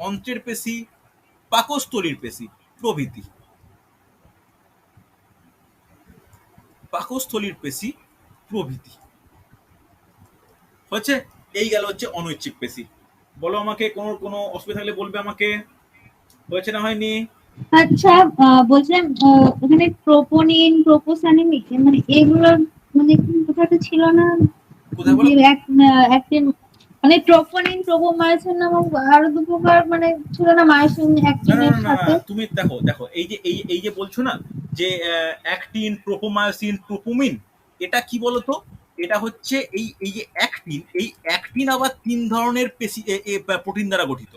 অন্ত্রের পেশি, পাকস্থলীর পেশি প্রভৃতি, পাকস্থলীর পেশি প্রভৃতি। হচ্ছে, এই গেল হচ্ছে অনৈচ্ছিক পেশি। বলো আমাকে, কোনো কোনো অসুবিধা থাকলে বলবে আমাকে। হয়েছে না হয়নি? আচ্ছা, বলছিলাম ওখানে প্রোপোনিন, প্রোপোসানিন মানে এগুলো মানে কোথাও তো ছিল না? কোথায় বলো? একদিন মানে ট্রোপোনিন, ট্রোপোমায়োসিন নামক আরো 2 প্রকার মানে ছিল না মায়োসিন না না অ্যাক্টিনের না না সাথে? না, তুমি দেখো দেখো, এই যে এই যে বলছো না, যে অ্যাক্টিন, প্রোপোমায়োসিন, প্রোপোমিন, এটা কি বলতো? এটা হচ্ছে এই এই যে অ্যাক্টিন, এই অ্যাক্টিন আবার 3 ধরনের পেশি প্রোটিন দ্বারা গঠিত।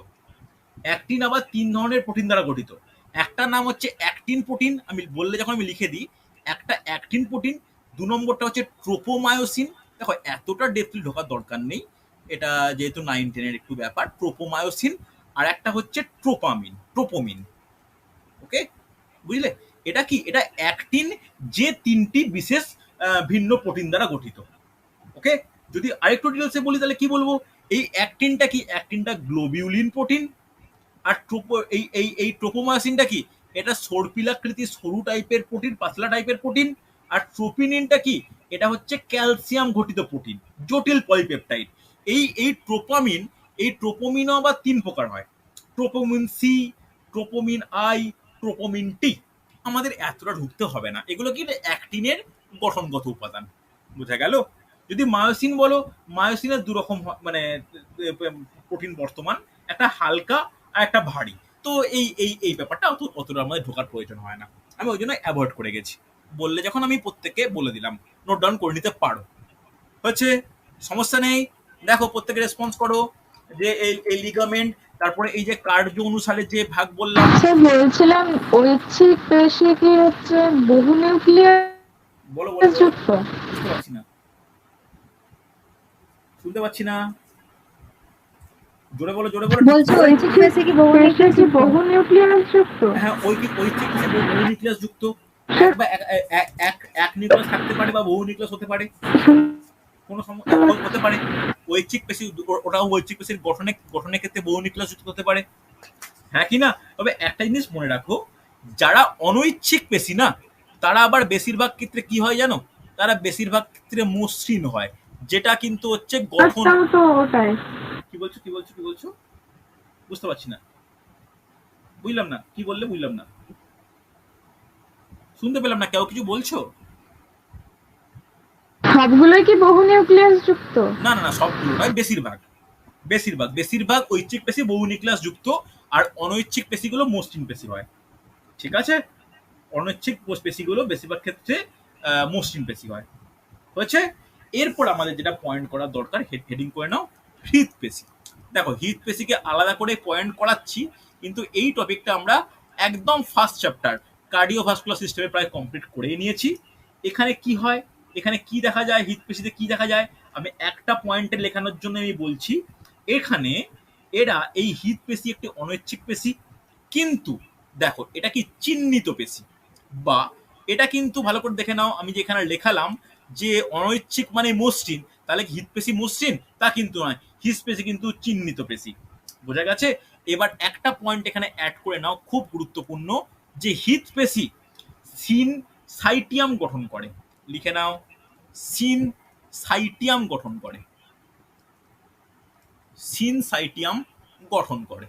অ্যাক্টিন আবার 3 ধরনের প্রোটিন দ্বারা গঠিত। একটা নাম হচ্ছে অ্যাক্টিন প্রোটিন, আমি বললে যখন আমি লিখে দিই, একটা অ্যাক্টিন প্রোটিন। 2 নম্বরটা হচ্ছে ট্রোপোমায়োসিন। দেখো এতটা ডেপলি ঢোকার দরকার নেই, এটা যেহেতু 9-10 এর একটু ব্যাপার। ট্রোপোমায়োসিন, আর একটা হচ্ছে ট্রোপামিন, ট্রোপোমিন। ওকে, বুঝলে? এটা কি? এটা অ্যাক্টিন, যে 3টি বিশেষ ভিন্ন প্রোটিন দ্বারা গঠিত। ওকে, যদি আরেকটু ডিটেলসে বলি তাহলে কি বলবো, এই অ্যাক্টিনটা কি, অ্যাক্টিনটা গ্লোবিউলিন প্রোটিন। আর এই ট্রোপোমায়োসিনটা কি, এটা সর্পিলাকৃতির সরু টাইপের প্রোটিন, পাতলা টাইপের প্রোটিন। আর ট্রোপিনিনটা কি, এটা হচ্ছে ক্যালসিয়াম ঘটিত প্রোটিন, জটিল পলিপেপটাইড। এই ট্রোপামিন, এই ট্রোপোমিনও আবার ৩ প্রকার হয়, ট্রোপোমিন সি, ট্রোপোমিন আই, ট্রোপোমিন টি। আমাদের এতটা ঢুকতে হবে না, এগুলো কি অ্যাক্টিনের গঠনগত উপাদান, বোঝা গেল। যদি মায়োসিন বলো, মায়োসিনের দুরকম মানে প্রোটিন বর্তমান, একটা হালকা আর একটা ভারী। তো এই ব্যাপারটা অতটা আমাদের ঢোকার প্রয়োজন হয় না, আমি ওই জন্য অ্যাভয়েড করে গেছি। বললে যখন আমি প্রত্যেককে বলে দিলাম, নোট ডাউন করে নিতে পারো, হচ্ছে সমস্যা নেই। দেখো প্রত্যেকে রেসপন্স করো যে এই লিগামেন্ট, তারপরে এই যে কার্য অনুসারে যে ভাগ বললাম। আচ্ছা বলছিলাম ঐচ্ছিক পেশি কি হচ্ছে বহু বলো বলো নিউক্লিয়াস বলো, যুক্ত? বুঝতে পারছি না, শুনতে পাচ্ছি না, জোরে বলো জোরে বলো। বলছো ঐচ্ছিক পেশি কি বহু পেশি কি বহু নিউক্লিয়াস যুক্ত? হ্যাঁ, ঐচ্ছিক পেশি বহু নিউক্লিয়াস যুক্ত। এক বা এক নিউক্লিয়াস থাকতে পারে বা বহু নিউক্লিয়াস হতে পারে, কোনো হতে পারে। ঐচ্ছিক পেশি, ওটাও ঐচ্ছিক পেশির গঠনের ক্ষেত্রে বহু নিউক্লিয়াস যুক্ত হতে পারে, হ্যাঁ কি না। তবে একটা জিনিস মনে রাখো, যারা অনৈচ্ছিক পেশি না, তারা আবার বেশিরভাগ ক্ষেত্রে কি হয় জানো, তারা বেশিরভাগ ক্ষেত্রে মসৃণ হয়, যেটা কিন্তু হচ্ছে গঠন। আচ্ছা তো ওটাই। কি বলছো কি বলছো কি বলছো, বুঝতে পারছি না, বুঝলাম না কি বললে, বুঝলাম না, শুনতে পেলাম না, কেউ কিছু বলছো? সবগুলোই কি বহু নিউক্লিয়াস যুক্ত? না না না, সবগুলো নয়, বেশিরভাগ বেশিরভাগ বেশিরভাগ ঐচ্ছিক পেশি বহু নিউক্লিয়াস যুক্ত, আর অনৈচ্ছিক পেশিগুলো মসৃণ পেশি হয়, ঠিক আছে। অনৈচ্ছিক পেশিগুলো বেশিরভাগ ক্ষেত্রে মসৃণ পেশি হয়, হয়েছে। এরপর আমাদের যেটা পয়েন্ট করার দরকার, হেডিং করে নাও হৃদপেশি। দেখো হৃদপেশিকে আলাদা করে পয়েন্ট করাচ্ছি, কিন্তু এই টপিকটা আমরা একদম ফার্স্ট চ্যাপ্টার কার্ডিওভাস্কুলার সিস্টেমে প্রায় কমপ্লিট করেই নিয়েছি। এখানে কি হয়, এখানে কি দেখা যায়, হৃদপেশিতে কি দেখা যায়, আমি একটা পয়েন্টে লেখানোর জন্য আমি বলছি। এখানে এরা এই হৃদপেশি একটি অনৈচ্ছিক পেশি, কিন্তু দেখো এটা কি চিহ্নিত পেশি, বা এটা কিন্তু ভালো করে দেখে নাও, আমি যে এখানে লেখালাম যে অনৈচ্ছিক মানে মসৃণ, তাহলে কি হৃদপেশি মসৃণ? তা কিন্তু নয়, হৃদপেশি কিন্তু চিহ্নিত পেশি, বোঝা গেছে। এবার একটা পয়েন্ট এখানে অ্যাড করে নাও, খুব গুরুত্বপূর্ণ, যে হৃদপেশি সিন সাইটিয়াম গঠন করে, লিখে নাও, সিন সাইটিয়াম গঠন করে, সিন সাইটিয়াম গঠন করে,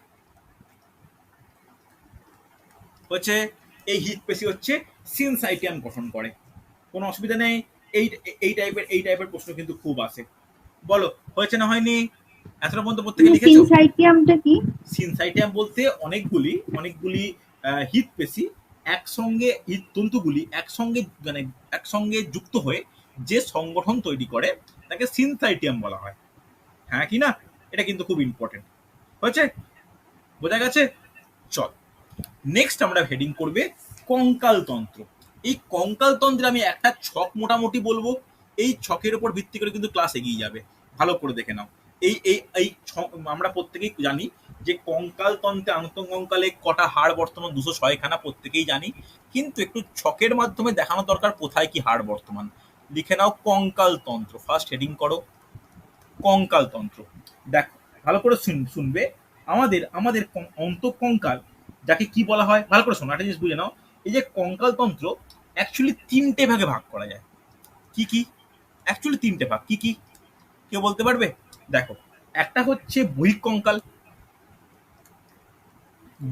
হচ্ছে এই হৃদপেশি হচ্ছে সিনসাইটিয়াম গঠন করে, কোনো অসুবিধা নেই। এই এই টাইপের প্রশ্ন কিন্তু খুব আসে, বলো হয়েছে না হয়নি, এতটা পর্যন্ত প্রত্যেকে লিখেছো? সিনসাইটিয়ামটা কি? সিনসাইটিয়াম বলতে অনেকগুলি হৃদপেশি একসঙ্গে, হৃদতন্তুগুলি একসঙ্গে যুক্ত হয়ে যে সংগঠন তৈরি করে তাকে সিনসাইটিয়াম বলা হয়, হ্যাঁ কি না। এটা কিন্তু খুব ইম্পর্টেন্ট, হয়েছে, বোঝা গেছে। চল নেক্সট আমরা হেডিং করবে কঙ্কাল তন্ত্র। এই কঙ্কাল তন্ত্রে আমি একটা ছক মোটামুটি বলবো, এই ছকের উপর ভিত্তি করে কিন্তু ক্লাস এগিয়ে যাবে, ভালো করে দেখে নাও। এই আমরা প্রত্যেকেই জানি যে কঙ্কাল তন্ত্রে আন্তঃকঙ্কালে কটা হাড় বর্তমান, 206খানা, প্রত্যেকেই জানি, কিন্তু একটু ছকের মাধ্যমে দেখানো দরকার কোথায় কি হাড় বর্তমান। লিখে নাও কঙ্কাল তন্ত্র, ফার্স্ট হেডিং করো কঙ্কাল তন্ত্র। দেখো ভালো করে শুনবে, আমাদের আমাদের অন্তঃকঙ্কাল যাকে কি বলা হয়, ভালো করে শোনো, একটা জিনিস বুঝে নাও। এই যে কঙ্কাল তন্ত্র অ্যাকচুয়ালি 3টে ভাগে ভাগ করা যায়। কি কি? অ্যাকচুয়ালি 3টে ভাগ, কি কি কেউ বলতে পারবে? দেখো, একটা হচ্ছে বহিঃ কঙ্কাল,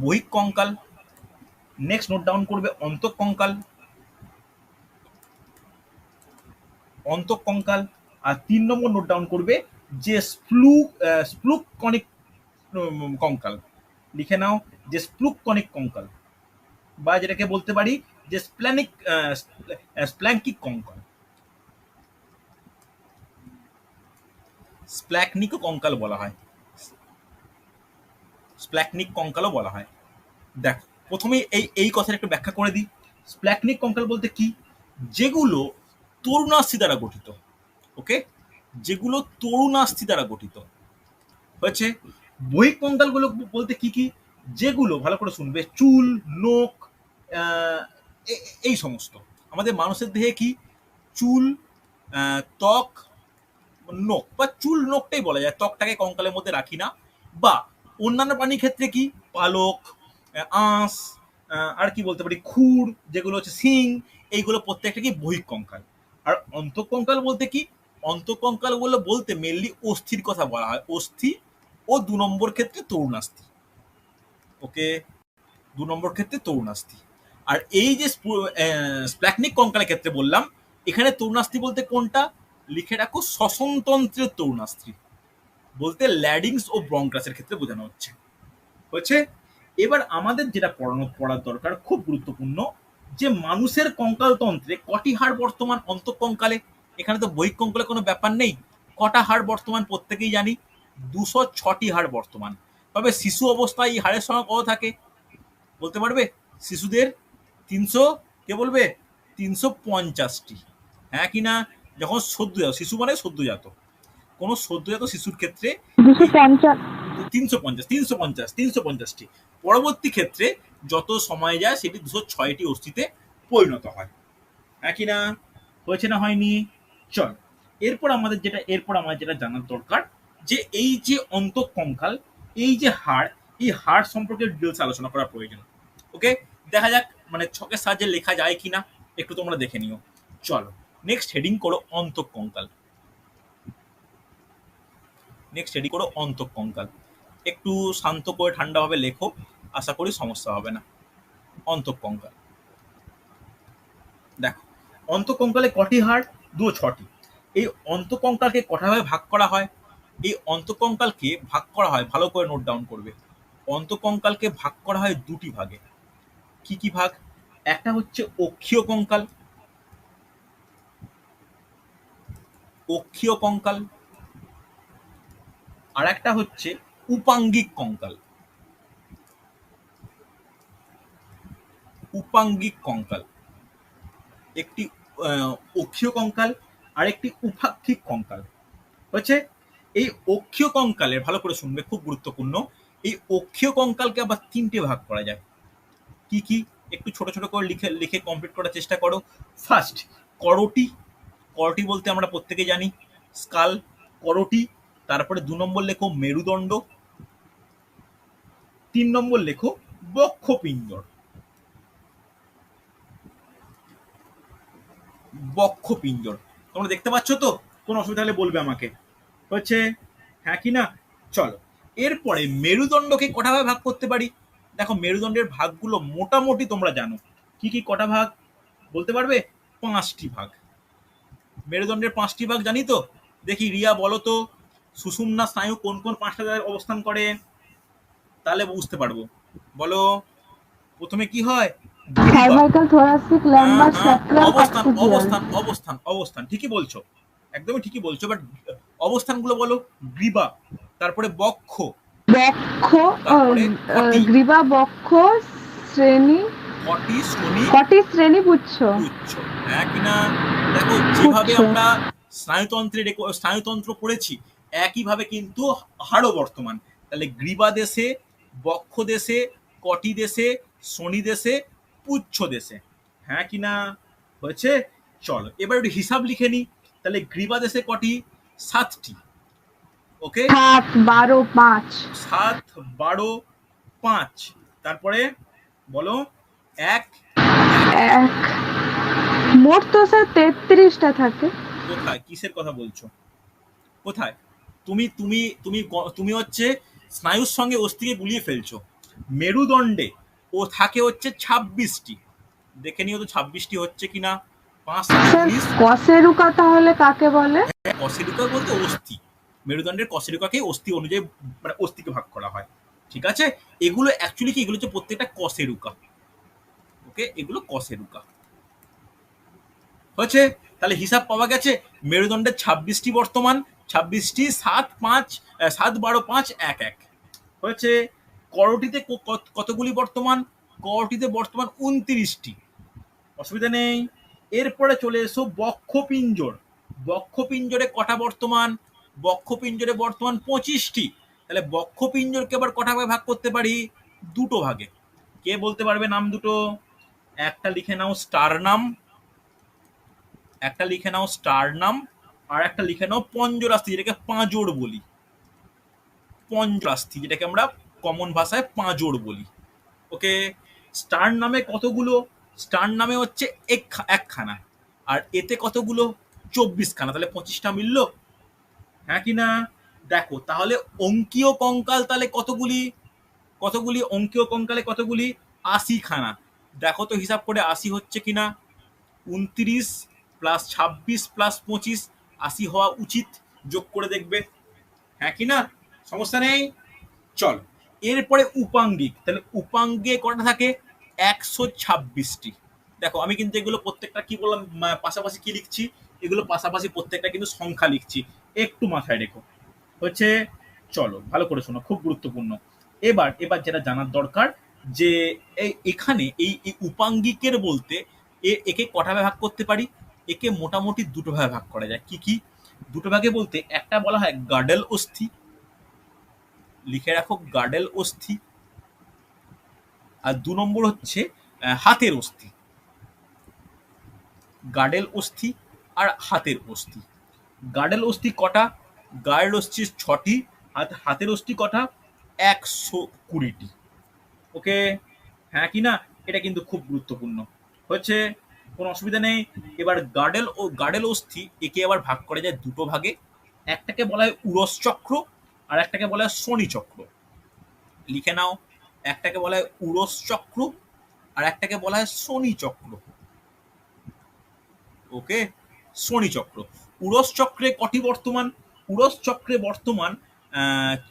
বহিঃ কঙ্কাল, নেক্সট নোট ডাউন করবে অন্তঃকঙ্কাল, অন্তঃকঙ্কাল, আর 3 নম্বর নোট ডাউন করবে যে স্প্লুক কনিক কঙ্কাল, লিখে নাও যে স্প্লুক কনিক কঙ্কাল, বা যেটাকে বলতে পারি যে স্প্ল্যাঙ্কিক কঙ্কাল, স্প্ল্যাকনিক কঙ্কাল বলা হয়, স্প্ল্যাকনিক কঙ্কালও বলা হয়। দেখ প্রথমে এই কথাটা একটু ব্যাখ্যা করে দিই। স্প্ল্যাকনিক কঙ্কাল বলতে কি, যেগুলো তরুণাস্থি দ্বারা গঠিত, ওকে, যেগুলো তরুণাস্থি দ্বারা গঠিত, হয়েছে। বহিঃ কঙ্কালগুলো বলতে কি কি, যেগুলো ভালো করে শুনবে, চুল, নখ, এই সমস্ত। আমাদের মানুষের দেহে কি চুল, ত্বক, নোক বা চুল নোকটাই বলা যায়, ত্বকটাকে কঙ্কালের মধ্যে রাখি না। বা অন্যান্য প্রাণীর ক্ষেত্রে কি পালক, আঁশ, আর কি বলতে পারি খুর, যেগুলো হচ্ছে শিং, এইগুলো প্রত্যেকটা কি বহিঃকঙ্কাল। আর অন্তঃকঙ্কাল বলতে কি, অন্তঃকঙ্কাল বলতে মেনলি অস্থির কথা বলা হয়, অস্থি ও ২ নম্বর ক্ষেত্রে তরুণাস্থি। ওকে, ২ নম্বর ক্ষেত্রে তরুণাস্থি। আর এই যে স্প্ল্যাকনিক কঙ্কালের ক্ষেত্রে বললাম, এখানে তরুণাস্থি বলতে কোনটা লিখে রাখো, শ্বসনতন্ত্রের তরুণাস্থি বলতে ল্যাডিংস ও ব্রঙ্কাসের ক্ষেত্রে বোঝানো হচ্ছে। হচ্ছে এবার আমাদের যেটা পড়ার দরকার খুব গুরুত্বপূর্ণ, যে মানুষের কঙ্কালতন্ত্রে কটি হাড় বর্তমান অন্তঃকঙ্কালে। এখানে তো বহিঃকঙ্কালে কোনো ব্যাপার নেই, কটা হাড় বর্তমান প্রত্যেকেই জানি, ২০৬টি হাড় বর্তমান। তবে শিশু অবস্থায় এই হাড়ের সংখ্যা কত থাকে বলতে পারবে? শিশুদের ৩০০, কে বলবে? ৩৫০টি। হ্যাঁ কি না? যখন সদ্যজাত, শিশু মানে সদ্যজাত, কোনো সদ্যজাত শিশুর ক্ষেত্রে 250 350টি। পরবর্তী ক্ষেত্রে যত সময় যায় সেটি ২০৬টি অস্থিতে পরিণত হয়। হ্যাঁ কি না? হয়েছে না হয়নি? চল, এরপর আমাদের যেটা জানার দরকার, যে এই যে অন্তঃকঙ্কাল, এই যে হাড়, এই হাড় সম্পর্কে ডিটেলস আলোচনা করা প্রয়োজন। ওকে, দেখা যাক মানে ছকের সাহায্যে লেখা যায় কিনা, একটু তোমরা দেখে নিও। চলো, নেক্সট হেডিং করো অন্তঃকঙ্কাল। নেক্সট হেডিং করো অন্তঃকঙ্কাল। একটু শান্ত করে ঠান্ডাভাবে লেখো, আশা করি সমস্যা হবে না। অন্তঃকঙ্কাল, দেখো অন্তঃকঙ্কালে কটি হাড়? ২০৬টি। এই অন্তঃকঙ্কালকে কটাভাবে ভাগ করা হয়? এই অন্তঃকঙ্কালকে ভাগ করা হয়, ভালো করে নোট ডাউন করবে, অন্তঃকঙ্কালকে ভাগ করা হয় দুটি ভাগে। কি কি ভাগ? একটা হচ্ছে অক্ষীয় কঙ্কাল, অক্ষীয় কঙ্কাল, আর একটা হচ্ছে উপাঙ্গিক কঙ্কাল, উপাঙ্গিক কঙ্কাল। একটি অক্ষীয় কঙ্কাল আর একটি উপাক্ষিক কঙ্কাল। হচ্ছে এই অক্ষীয় কঙ্কালের, ভালো করে শুনবে খুব গুরুত্বপূর্ণ, এই অক্ষীয় কঙ্কালকে আবার ৩টে ভাগ করা যায়। কি কি? একটু ছোট ছোট করে লিখে লিখে কমপ্লিট করার চেষ্টা করো। ফার্স্ট, করটি। করটি বলতে আমরা প্রত্যেকে জানি স্কাল, করটি। তারপরে ২ নম্বর লেখো মেরুদণ্ড, ৩ নম্বর লেখো বক্ষপিঞ্জর। বক্ষপিঞ্জর তোমরা দেখতে পাচ্ছ তো? কোনো অসুবিধা হলে বলবে আমাকে। হচ্ছে হ্যাঁ কি না? চলো, এরপরে মেরুদণ্ডকে কটা ভাগে ভাগ করতে পারি? দেখো মেরুদণ্ডের ভাগগুলো মোটামুটি তোমরা জানো। কি কি কটা ভাগ বলতে পারবে? ৫টি ভাগ। মেরুদণ্ডের ৫টি ভাগ জানি তো? দেখি রিয়া বলো তো, সুষুম্না স্নায়ু কোন কোন ৫টা জায়গায় অবস্থান করে? তাহলে বুঝতে পারবো। বলো, প্রথমে কি হয়? গ্রীবা। সার্ভাইকাল, থোরাসিক, ল্যাম্বার, স্যাক্রাল, অবস্থান অক্সিপিটাল। অবস্থান অবস্থান অবস্থান ঠিকই বলছো, একদমই ঠিকই বলছো, বাট অবস্থানগুলো বলো। গ্রীবা, তারপরে বক্ষ, বক্ষ, তারপরে কটি, গ্রীবা, বক্ষ, শ্রেণী, কটি, শ্রোণী, কটি, শ্রেণী, পুচ্ছ। পুচ্ছ। হ্যাঁ কিনা? দেখো যেভাবে পুচ্ছ। আমরা স্নায়ুতন্ত্র পড়েছি, একইভাবে কিন্তু হাড়ও বর্তমান। তাহলে গ্রীবা দেশে, বক্ষ দেশে, কটি দেশে, শ্রোণী দেশে, পুচ্ছ দেশে। হ্যাঁ কিনা? হয়েছে? চলো এবার একটু হিসাব লিখে নি। তাহলে গ্রীবা দেশে কটি? 7টি। ওকে, 7, 12, 5। 7, 12, 5। তারপরে বলো 1, 1। মোট তো স্যার 33টা থাকে। কোথায় কিসের কথা বলছো? কোথায়? তুমি তুমি তুমি তুমি হচ্ছে স্নায়ুর সঙ্গে অস্থিকে গুলিয়ে ফেলছো। মেরুদণ্ডে ও থাকে হচ্ছে 26টি। দেখে নিও তো 26টি হচ্ছে কিনা। 5 7 স্যার 19। কশেরুকা তাহলে কাকে বলে? কশেরুকা বলতে অস্থি, মেরুদণ্ডের কশেরুকাকে অস্থি অনুযায়ী মানে অস্থিকে ভাগ করা হয়। ঠিক আছে, এগুলো অ্যাকচুয়ালি কি, এগুলো হচ্ছে প্রত্যেকটা কশেরুকা। ওকে, এগুলো কশেরুকা। হয়েছে? তাহলে হিসাব পাওয়া গেছে, মেরুদণ্ডের 26টি বর্তমান, 26টি, 7, 5, 7, 12, 5, 1, 1 হয়েছে। করটিতে কতগুলি বর্তমান? করটিতে বর্তমান 29টি। অসুবিধা নেই। এরপরে চলে এসো বক্ষপিঞ্জর। বক্ষপিঞ্জরে কটা বর্তমান? বক্ষপিঞ্জরে বর্তমান 25টি। তাহলে বক্ষপিঞ্জরকে আবার কটা ভাগে ভাগ করতে পারি? দুটো ভাগে। কে বলতে পারবে নাম দুটো? একটা লিখে নাও স্টারনাম, একটা লিখে নাও স্টারনাম, আর একটা লিখে নাও পঞ্জরাস্থি, যেটাকে পাঁজর বলি। পঞ্জরাস্থি, যেটাকে আমরা কমন ভাষায় পাঁজর বলি। ওকে, স্টার নামে কতগুলো? স্টার নামে হচ্ছে একখানা, আর এতে কতগুলো? 24খানা, তাহলে 25টা মিললো, হ্যাঁ কি না? দেখো তাহলে অঙ্কীয় কঙ্কাল তাহলে কতগুলি? কতগুলি অঙ্কীয় কঙ্কালে কতগুলি? 80খানা। দেখো তো হিসাব করে 80 হচ্ছে কিনা। 29 প্লাস 26 প্লাস 25, 80 হওয়া উচিত। যোগ করে দেখবে, হ্যাঁ কি না? সমস্যা নেই। চল, এরপরে উপাঙ্গিক। তাহলে উপাঙ্গে কটা থাকে? 126টি। দেখো আমি কিন্তু এগুলো প্রত্যেকটা কি বললাম, পাশাপাশি কি লিখছি, এগুলো পাশাপাশি প্রত্যেকটা কিন্তু সংখ্যা লিখছি, একটু মাথায় রেখো। হচ্ছে, চলো ভালো করে শোনো, খুব গুরুত্বপূর্ণ। এবার এবার যেটা জানার দরকার, যে এখানে এই উপাঙ্গিকের বলতে একে কটা ভাগে ভাগ করতে পারি? একে মোটামুটি দুটো ভাগে ভাগ করা যায়। কি কি দুটো ভাগে বলতে? একটা বলা হয় গাডেল অস্থি, লিখে রাখো গাডেল অস্থি। আর 2 নম্বর হচ্ছে হাতের অস্থি। গাডেল অস্থি আর হাতের অস্থি। গাডেল অস্থি কটা? গাডেল অস্থি 6টি, হাতের অস্থি কটা? 120টি। ওকে, হ্যাঁ কি না? এটা কিন্তু খুব গুরুত্বপূর্ণ। হচ্ছে, কোনো অসুবিধা নেই। এবার গাডেল অস্থি একে আবার ভাগ করা যায় দুটো ভাগে। একটাকে বলা হয় উরস চক্র, আর একটাকে বলা হয় শনি চক্র। লিখে নাও, একটাকে বলা হয় উরস চক্র, আর একটাকে বলা হয় শনি চক্র। ওকে, শনি চক্র। উরস চক্রে কটি বর্তমান? উরস চক্রে বর্তমান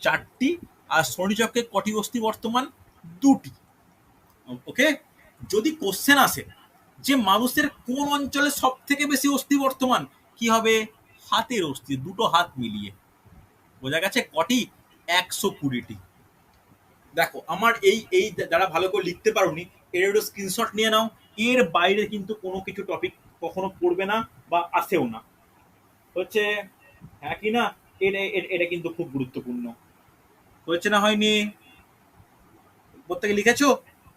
4টি, আর শনি চক্রে কটি অস্থি বর্তমান? 2টি। ওকে, যদি কোশ্চেন আসে যে মানুষের কোন অঞ্চলে সব থেকে বেশি অস্থি বর্তমান, কি হবে? হাতের অস্থি, দুটো হাত মিলিয়ে। বোঝা গেছে? কটি? 120টি। দেখো আমার এই এই যারা ভালো করে লিখতে পারোনি, এর একটু স্ক্রিনশট নিয়ে নাও। এর বাইরে কিন্তু কোনো কিছু টপিক কখনো পড়বে না বা আসেও না। হচ্ছে, হ্যাঁ কি না? এটা এটা কিন্তু খুব গুরুত্বপূর্ণ। হচ্ছে না হয়নি? প্রত্যেকে লিখেছো?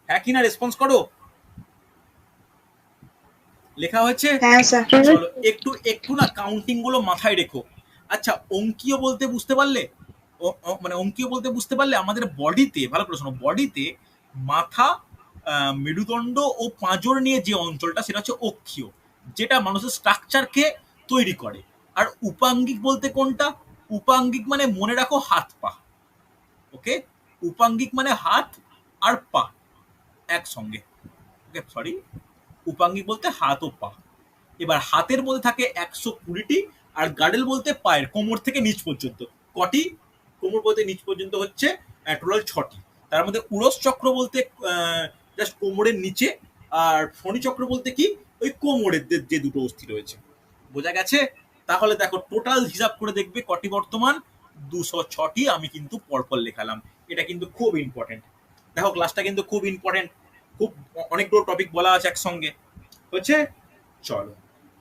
হ্যাঁ কি না? রেসপন্স করো। লেখা হয়েছে? হ্যাঁ স্যার। চলো একটু একটু না কাউন্টিং গুলো মাথায় রেখো। আচ্ছা, অঙ্কীয় বলতে বুঝতে পারলে? মানে অঙ্কীয় বলতে বুঝতে পারলে আমাদের বডিতে, ভালো করে শোনো, বডিতে মাথা, মেরুদণ্ড ও পাঁজর নিয়ে যে অঞ্চলটা, সেটা হচ্ছে অক্ষীয়, যেটা মানুষের স্ট্রাকচারকে তৈরি করে। আর উপাঙ্গিক বলতে কোনটা? উপাঙ্গিক মানে মনে রাখো হাত পা। ওকে, উপাঙ্গিক মানে হাত আর পা একসঙ্গে। ওকে, সরি, উপাঙ্গিক বলতে হাত ও পা। এবার হাতের মধ্যে থাকে 120টি, আর গাডেল বলতে পায়ের কোমর থেকে নিচ পর্যন্ত। কটি? কোমর বলতে নিচ পর্যন্ত হচ্ছে টোটাল 6টি। তার মধ্যে উরস চক্র বলতে জাস্ট কোমরের নিচে, আর শনি চক্র বলতে কি, ওই কোমরের যে দুটো অস্থি রয়েছে। বোঝা গেছে? তাহলে দেখো টোটাল হিসাব করে দেখবে কটি বর্তমান? 206টি। আমি কিন্তু পরপর লেখালাম, এটা কিন্তু খুব ইম্পর্টেন্ট। দেখো ক্লাসটা কিন্তু খুব ইম্পর্টেন্ট, খুব অনেকগুলো টপিক বলা আছে একসঙ্গে। হচ্ছে, চলো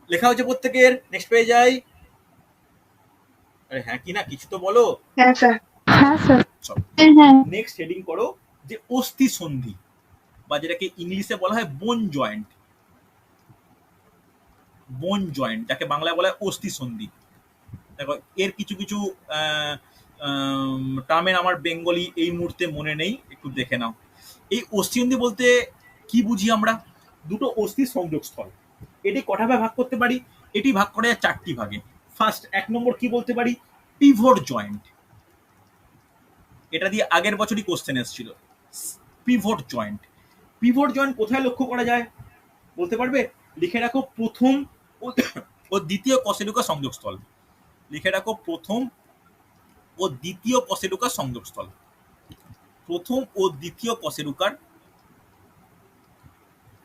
লেখা হচ্ছে প্রত্যেকের। নেক্সট পেয়ে যাই। আরে হ্যাঁ কি না, কিছু তো বলো। হ্যাঁ স্যার। হ্যাঁ স্যার। চলো হ্যাঁ হ্যাঁ নেক্সট হেডিং করো, যে অস্থি সন্ধি, বা যেটাকে ইংলিশে বলা হয় বোন জয়েন্ট। বোন জয়েন্ট, যাকে বাংলায় বলা হয় অস্থি সন্ধি। দেখো এর কিছু কিছু টার্মের আমার বেঙ্গলি এই মুহূর্তে মনে নেই, একটু দেখে নাও। এই অস্থি সন্ধি বলতে কি বুঝি আমরা? দুটো অস্থির সংযোগস্থল। এটি কটা ভাগে ভাগ করতে পারি? এটি ভাগ করা যায় 4টি ভাগে। ফার্স্ট 1 নম্বর কি বলতে পারি? Pivot joint. এটা দিয়ে আগের বছরই কোশ্চেন এসেছিল। Pivot joint. পিভট জয়েন্ট কোথায় লক্ষ্য করা যায় বলতে পারবে? লিখে রাখো প্রথম ও দ্বিতীয় কশেলুকা সংযোগস্থল। লিখে রাখো প্রথম ও দ্বিতীয় কশেলুকা সংযোগস্থল। প্রথম ও দ্বিতীয়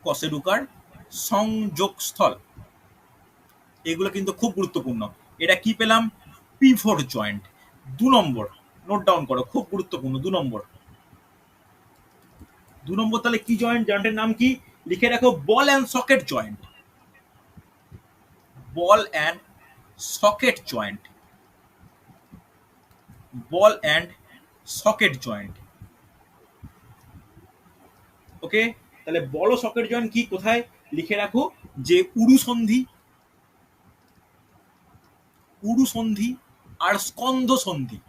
কশেলুকার সংযোগস্থল, এগুলো কিন্তু খুব গুরুত্বপূর্ণ। এটা কি পেলাম? Pivot joint. 2 নম্বর নোট ডাউন করো, খুব গুরুত্বপূর্ণ। 2 নম্বর তাহলে কি জয়েন্ট? জয়েন্টের নাম কি? লিখে রাখো ball and socket joint. Ball and socket joint. Ball and socket joint. Okay, তাহলে বল ও সকেট জয়েন্ট কি, কোথায়? লিখে রাখো যে উরু সন্ধি। উরু সন্ধি আর স্কন্ধ সন্ধি।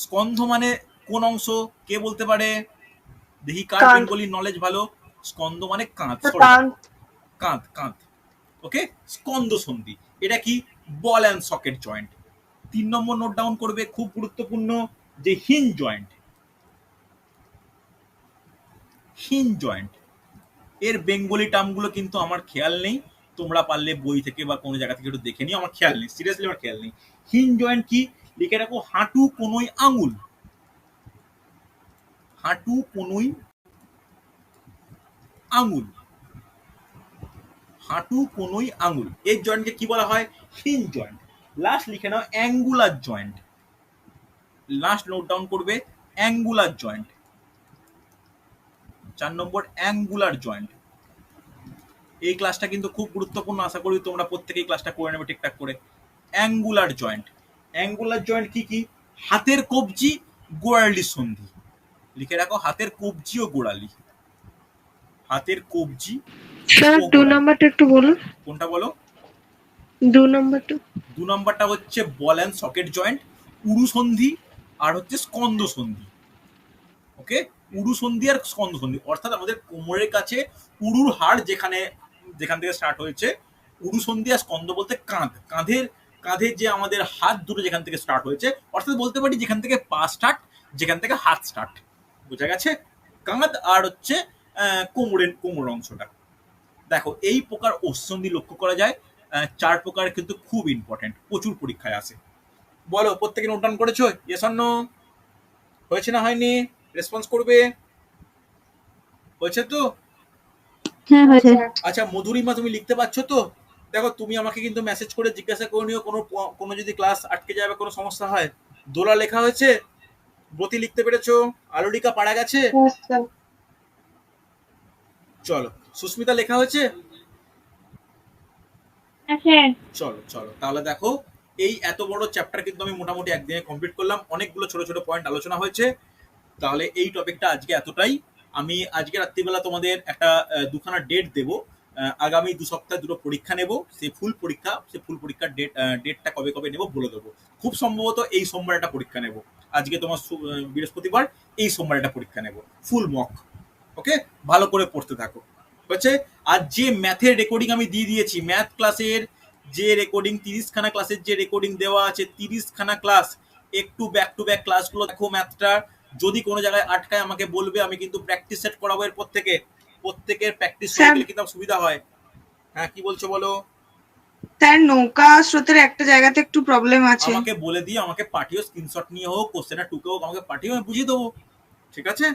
স্কন্ধ মানে কোন অংশ, কে বলতে পারে? দেখি কার কাঁধ। বেঙ্গলি নলেজ ভালো। স্কন্ধ মানে কাঁধ, কাঁধ। কাঁধ কাঁধ। ওকে, স্কন্ধ সন্ধি এটা কি? বল and socket joint. 3 number note down করবে, খুব গুরুত্বপূর্ণ, যে হিঞ্জ জয়েন্ট। হিঞ্জ জয়েন্ট এর বেঙ্গলি টার্মগুলো কিন্তু আমার খেয়াল নেই, তোমরা পারলে বই থেকে বা কোনো জায়গা থেকে একটু দেখে নিও, আমার খেয়াল নেই, সিরিয়াসলি আমার খেয়াল নেই। হিঞ্জ জয়েন্ট কি? লিখে রাখো, হাঁটু কোনোই আঙুল। হাঁটু কোনোই আঙুল, হাঁটু কোনোই আঙুল, এই জয়েন্টকে কি বলা হয়? Hinge joint. লাস্ট লিখে নাও angular joint. Last note down করবে angular joint. 4 number angular joint. এই ক্লাসটা কিন্তু খুব গুরুত্বপূর্ণ, আশা করি তোমরা প্রত্যেকেই ক্লাসটা করে নেবে ঠিকঠাক করে। অ্যাঙ্গুলার জয়েন্ট, অ্যাঙ্গুলার জয়েন্ট কি কি? হাতের কবজি, গোড়ালি সন্ধি। লিখে রাখো, হাতের কবজি ও গোড়ালি। হাতের কবজি। স্যার ও 2 গোড়ালি। নাম্বারটা একটু বলুন। কোনটা বলো? 2 নাম্বারটা। 2 নম্বরটা হচ্ছে বল অ্যান্ড সকেট জয়েন্ট, উরু সন্ধি আর হচ্ছে স্কন্ধ সন্ধি। ওকে, উরু সন্ধি আর স্কন্ধ সন্ধি, অর্থাৎ আমাদের কোমরের কাছে উরুর হাড় যেখান থেকে স্টার্ট হয়েছে, উরু সন্ধি আর স্কন্ধ বলতে কাঁধ, কাঁধের যে আমাদের হাত দুটো যেখান থেকে স্টার্ট হয়েছে, অর্থাৎ বলতে পারি যেখান থেকে পা স্টার্ট, যেখান থেকে হাত স্টার্ট, বোঝা গেছে? কাঁধ আর হচ্ছে কোমরের অংশটা। দেখো, এই প্রকার অশ্বন্ধি লক্ষ্য করা যায়। 4 প্রকার কিন্তু খুব ইম্পর্টেন্ট, প্রচুর পরীক্ষায় আসে। বলো, প্রত্যেকে নোট ডাউন করেছো? Yes or no? হয়েছে না হয়নি? রেসপন্স করবে। হয়েছে তো? হ্যাঁ হয়েছে। আচ্ছা মধুরিমা, তুমি লিখতে পারছো তো? দেখো, তুমি আমাকে কিন্তু মেসেজ করে জিজ্ঞাসা করে নিও কোনো যদি ক্লাস আটকে যায় বা কোনো সমস্যা হয়। দোলা লেখা হয়েছে? ব্রতি লিখতে পেরেছো? আলোরিকা পারা গেছে? চলো, সুস্মিতা লেখা হয়েছে? হ্যাঁ। চলো চলো, তাহলে দেখো, এই এত বড় চ্যাপ্টার কিন্তু আমি মোটামুটি একদিনে কমপ্লিট করলাম, অনেকগুলো ছোট ছোট পয়েন্ট আলোচনা হয়েছে। তাহলে এই টপিকটা আজকে এতটাই। আমি আজকে রাত্রিবেলা তোমাদের একটা 2খানা ডেট দেবো। আগামী 2 সপ্তাহে 2টো পরীক্ষা নেব, সেই ফুল পরীক্ষার ডেটটা কবে কবে নেব বলে দেবো। খুব সম্ভবত এই সোমবার একটা পরীক্ষা নেব। আজকে তোমার বৃহস্পতিবার, এই সোমবার একটা পরীক্ষা নেব, ফুল মক। ওকে, ভালো করে পড়তে থাকো, হচ্ছে। আর যে ম্যাথের রেকর্ডিং আমি দিয়ে দিয়েছি, ম্যাথ ক্লাসের যে রেকর্ডিং, 30খানা ক্লাসের যে রেকর্ডিং দেওয়া আছে, 30খানা ক্লাস, একটু ব্যাক টু ব্যাক ক্লাসগুলো দেখো ম্যাথটা। যদি কোনো জায়গায় আটকায় আমাকে বলবে, আমি কিন্তু প্র্যাকটিস সেট করাবো এর প্রত্যেকের প্র্যাকটিস স্যার। করলে কিন্তু সুবিধা হয়। হ্যাঁ, কি বলছো বলো? স্যার নৌকা স্রোতের একটা জায়গাতে একটু প্রবলেম আছে। আমাকে বলে দিয়ে আমাকে পাঠিও, স্ক্রিনশট নিয়ে হোক, কোশ্চেনটা টুকে হোক আমাকে পাঠিও, আমি বুঝিয়ে দেবো, ঠিক আছে?